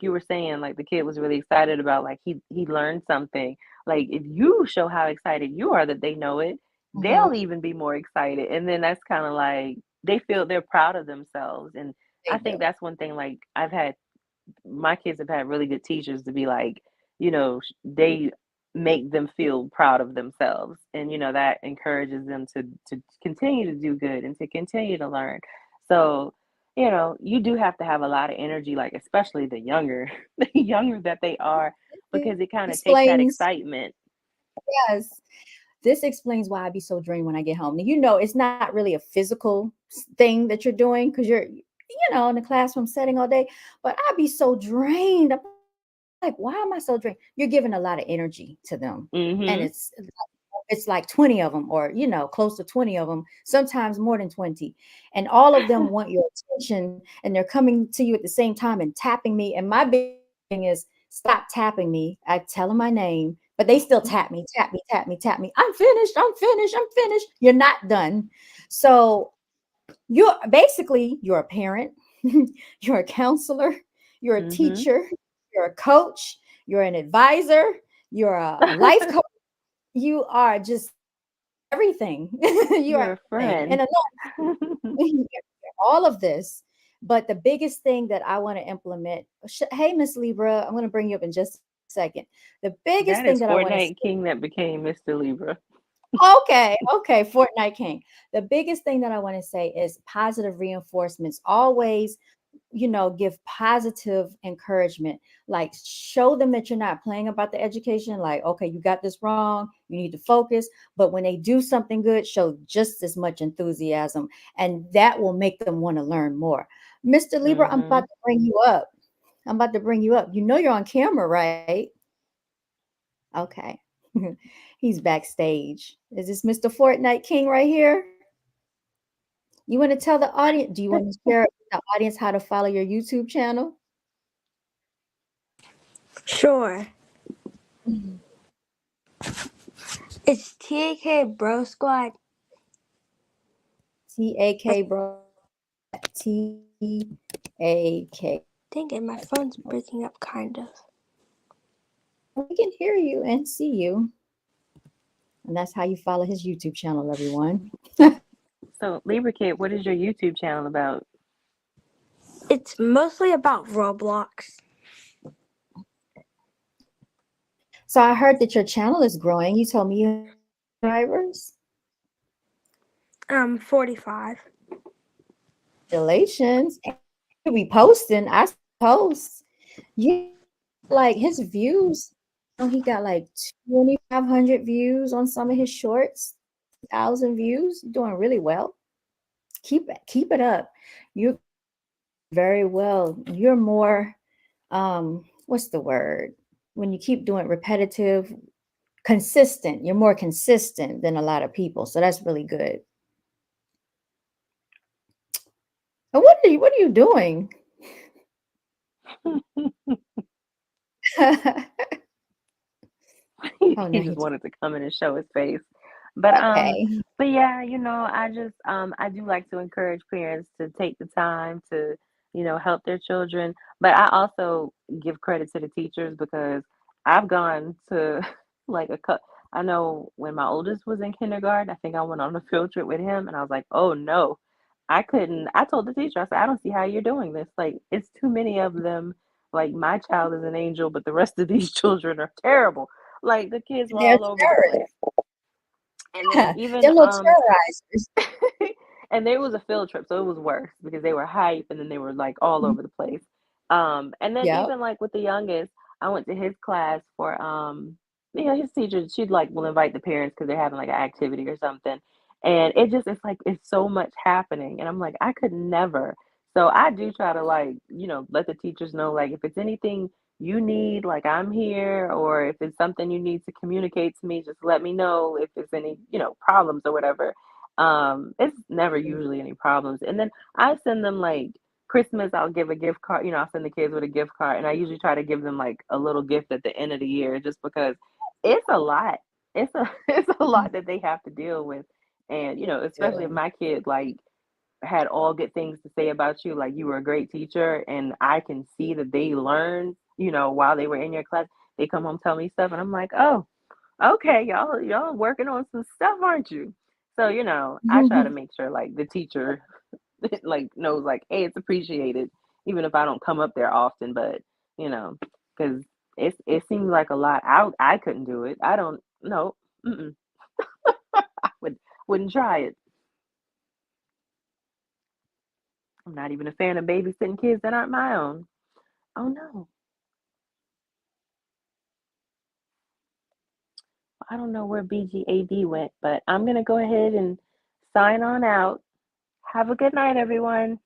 you were saying, like the kid was really excited about like he learned something. Like if you show how excited you are that they know it, Mhm. they'll even be more excited. And then that's kind of like they feel they're proud of themselves. And They I think do. that's one thing like I've had my kids have had really good teachers to be like, they make them feel proud of themselves, and that encourages them to continue to do good and to continue to learn. So, you do have to have a lot of energy, like especially the younger, the younger that they are, because it kind of takes that Explains, excitement. yes. This explains why I be so drained when I get home. You know, it's not really a physical thing that you're doing because you're in the classroom setting all day, but I be so drained. I'm like, why am I so drained? You're giving a lot of energy to them. And Mhm. it's like 20 of them, or close to 20 of them, sometimes more than 20. And all of them want your attention, and they're coming to you at the same time and tapping me. And my big thing is, stop tapping me. I tell them my name, but they still tap me, tap me, tap me, tap me. I'm finished, I'm finished, I'm finished. You're not done. So you're a parent, you're a counselor, you're a Mhm. teacher, you're a coach, you're an advisor, you're a life coach. You are just everything. You are You're a everything. friend. And you're all of this. But the biggest thing that I want to implement, hey, Miss Libra, I'm going to bring you up in just a second. The biggest That thing is that I want to Fortnite King that became Mr. Libra. Okay, Fortnite King. The biggest thing that I want to say is positive reinforcements. Always, give positive encouragement. Like show them that you're not playing about the education. Like, okay, you got this wrong. You need to focus. But when they do something good, show just as much enthusiasm, and that will make them want to learn more. Mr. Libra, I'm about Mhm. to bring you up. I'm about to bring you up. You know you're on camera, right? Okay. He's backstage. Is this Mr. Fortnite King right here? You want to tell the audience? Do you want to share with the audience how to follow your YouTube channel? Sure. It's TAK Bro Squad. I TAK, bro. TAK. think and my phone's breaking up kind of. We can hear you and see you. And that's how you follow his YouTube channel, everyone. So, Libra Kid, what is your YouTube channel about? It's mostly about Roblox. So I heard that your channel is growing. You told me you have subscribers. 45. Congratulations. And you be posting. I post. Yeah, like his views. He got like 2,500 views on some of his shorts. 1,000 views. You're doing really well. Keep it up. You're very well. You're more what's the word? When you keep doing repetitive, consistent. You're more consistent than a lot of people. So that's really good. And what are you doing? Oh no, He just he's wanted to come in and show his face. But okay. but yeah, I just I do like to encourage parents to take the time to, help their children. But I also give credit to the teachers because I've gone to like I know when my oldest was in kindergarten, I think I went on a field trip with him and I was like, "Oh no." I couldn't I told the teacher, I said, "I don't see how you're doing this. Like it's too many of them. Like my child is an angel, but the rest of these children are terrible." Like the kids were They're all over the place. terrorists. And then Yeah, they're even little terrorizers. and there was a field trip, so it was worse because they were hype and then they were like all over the place. And then Yep. even like with the youngest, I went to his class for his teacher, she'd like will invite the parents because they're having like an activity or something. And it's like it's so much happening. And I'm like, I could never. So I do try to like, let the teachers know like if it's anything you need, like I'm here, or if it's something you need to communicate to me, just let me know if there's any, problems or whatever. It's never usually any problems. And then I send them like Christmas, I'll give a gift card, I'll send the kids with a gift card and I usually try to give them like a little gift at the end of the year just because it's a lot. It's a it's a lot that they have to deal with. And, especially if Do. my kid like had all good things to say about you, like you were a great teacher and I can see that they learned, while they were in your class. They come home tell me stuff and I'm like, "Oh, okay, y'all working on some stuff, aren't you?" So, I try to make sure like the teacher like knows like, hey, it's appreciated, even if I don't come up there often, but because it seems like a lot. I couldn't do it. I don't know. Mm-mm. I wouldn't try it. I'm not even a fan of babysitting kids that aren't my own. Oh no. I don't know where BGAB went, but I'm gonna go ahead and sign on out. Have a good night, everyone.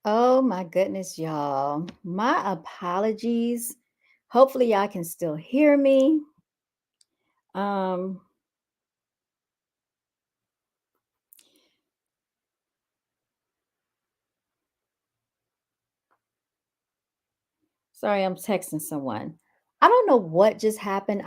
Oh my goodness, y'all. My apologies. Hopefully y'all can still hear me. Um Sorry, I'm texting someone. I don't know what just happened.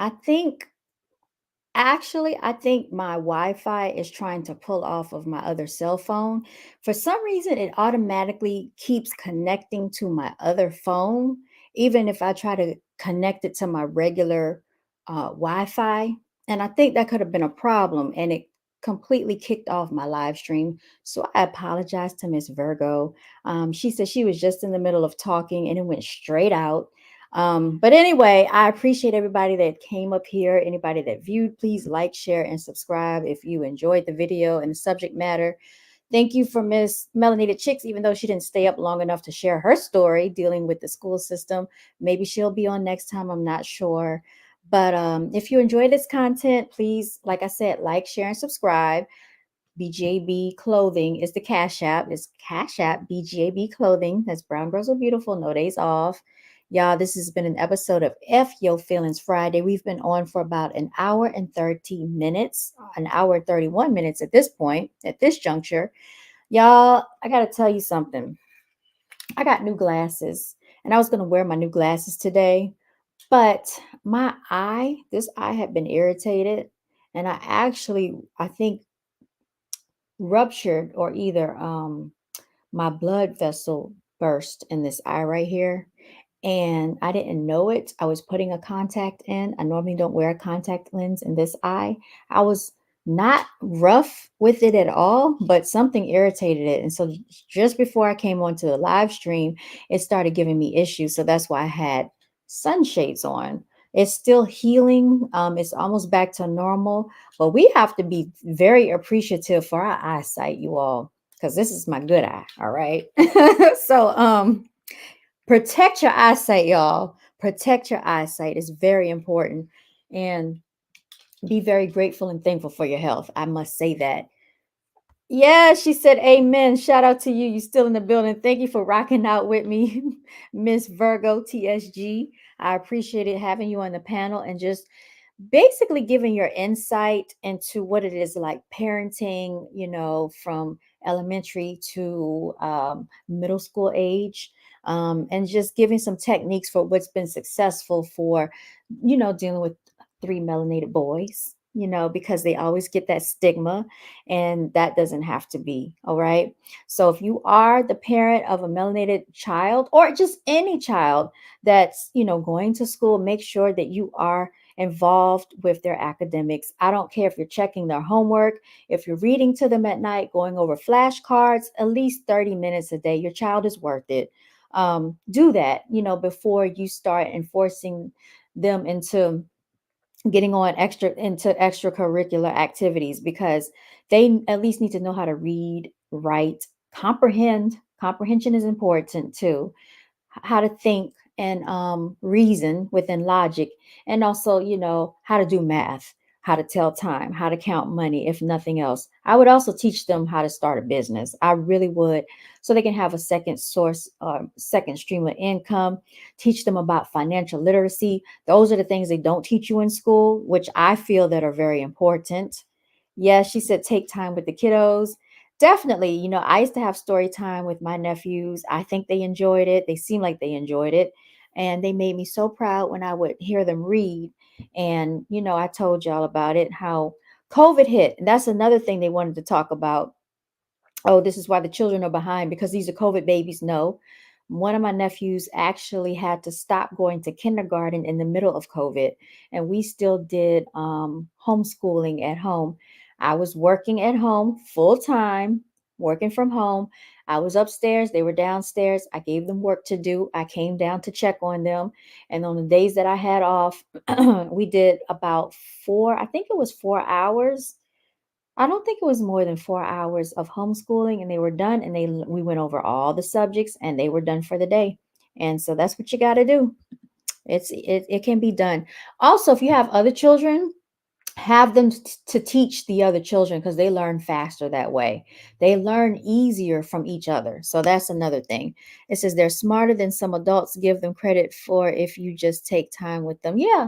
Actually, I think my Wi-Fi is trying to pull off of my other cell phone. For some reason, it automatically keeps connecting to my other phone, even if I try to connect it to my regular Wi-Fi. And I think that could have been a problem, and it completely kicked off my live stream. So I apologize to Miss Virgo. She said she was just in the middle of talking, and it went straight out. But anyway, I appreciate everybody that came up here. Anybody that viewed, please like, share, and subscribe if you enjoyed the video and the subject matter. Thank you for Miss Melanated Chicks, even though she didn't stay up long enough to share her story dealing with the school system. Maybe she'll be on next time. I'm not sure. But if you enjoy this content, please, like I said, like, share, and subscribe. BJB Clothing is the Cash App. It's Cash App BJB Clothing. That's Brown Girls Are Beautiful. No days off. Y'all, this has been an episode of F Yo Feelings Friday. We've been on for about an hour and 30 minutes, an hour and 31 minutes at this point, at this juncture. Y'all, I got to tell you something. I got new glasses, and I was going to wear my new glasses today, but this eye had been irritated, and I think ruptured, or either my blood vessel burst in this eye right here, and I didn't know it. I was putting a contact in. I normally don't wear a contact lens in this eye. I was not rough with it at all, but something irritated it. And so just before I came onto the live stream, it started giving me issues. So that's why I had sunshades on. It's still healing. It's almost back to normal, but we have to be very appreciative for our eyesight, you all, because this is my good eye. All right. So protect your eyesight, y'all. Protect your eyesight. It's very important. And be very grateful and thankful for your health. I must say that. Yeah, she said amen. Shout out to you. You still in the building. Thank you for rocking out with me, Miss Virgo TSG. I appreciate it having you on the panel and just basically giving your insight into what it is like parenting, from elementary to middle school age, and just giving some techniques for what's been successful for, dealing with three melanated boys, because they always get that stigma, and that doesn't have to be. All right. So if you are the parent of a melanated child, or just any child that's, going to school, make sure that you are involved with their academics. I don't care if you're checking their homework, if you're reading to them at night, going over flashcards, at least 30 minutes a day. Your child is worth it. Do that, before you start enforcing them into getting on into extracurricular activities, because they at least need to know how to read, write, comprehend. Comprehension is important too, how to think and reason within logic, and also, how to do math, how to tell time, how to count money. If nothing else, I would also teach them how to start a business. I really would, so they can have a second source, second stream of income. Teach them about financial literacy. Those are the things they don't teach you in school, which I feel that are very important. Yeah, she said take time with the kiddos. Definitely, I used to have story time with my nephews. I think they enjoyed it. They seemed like they enjoyed it. And they made me so proud when I would hear them read. And, I told y'all about it, how COVID hit. And that's another thing they wanted to talk about. Oh, this is why the children are behind, because these are COVID babies. No. One of my nephews actually had to stop going to kindergarten in the middle of COVID, and we still did homeschooling at home. I was working at home full time, working from home. I was upstairs, they were downstairs. I gave them work to do. I came down to check on them. And on the days that I had off, we did about I think it was 4 hours. I don't think it was more than 4 hours of homeschooling, and they were done. And we went over all the subjects, and they were done for the day. And so that's what you got to do. It can be done. Also, if you have other children, have them to teach the other children, because they learn faster that way. They learn easier from each other. So that's another thing. It says they're smarter than some adults give them credit for if you just take time with them. Yeah,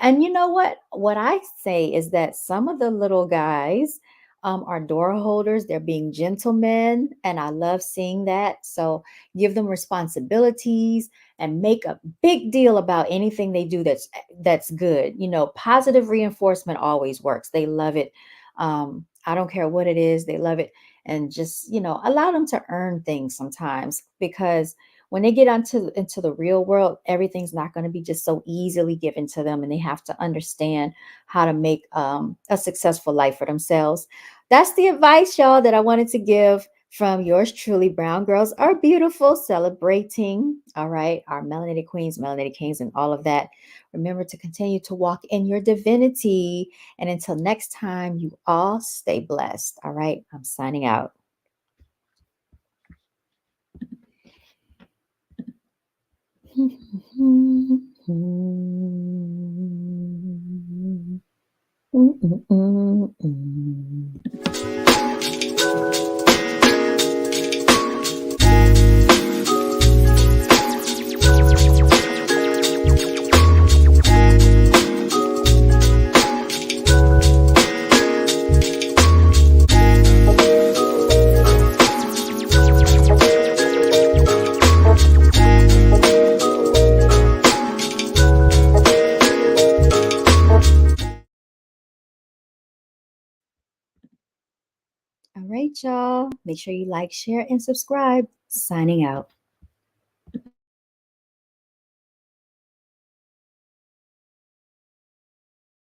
and you know what I say is that some of the little guys are door holders. They're being gentlemen, and I love seeing that. So give them responsibilities and make a big deal about anything they do that's good. Positive reinforcement always works. They love it. I don't care what it is, they love it. And just allow them to earn things sometimes, because when they get into the real world, everything's not going to be just so easily given to them, and they have to understand how to make a successful life for themselves. That's the advice, y'all, that I wanted to give from yours truly. Brown girls are beautiful, celebrating, all right, our melanated queens, melanated kings, and all of that. Remember to continue to walk in your divinity. And until next time, you all stay blessed. All right, I'm signing out. All right, y'all. Make sure you like, share, and subscribe. Signing out.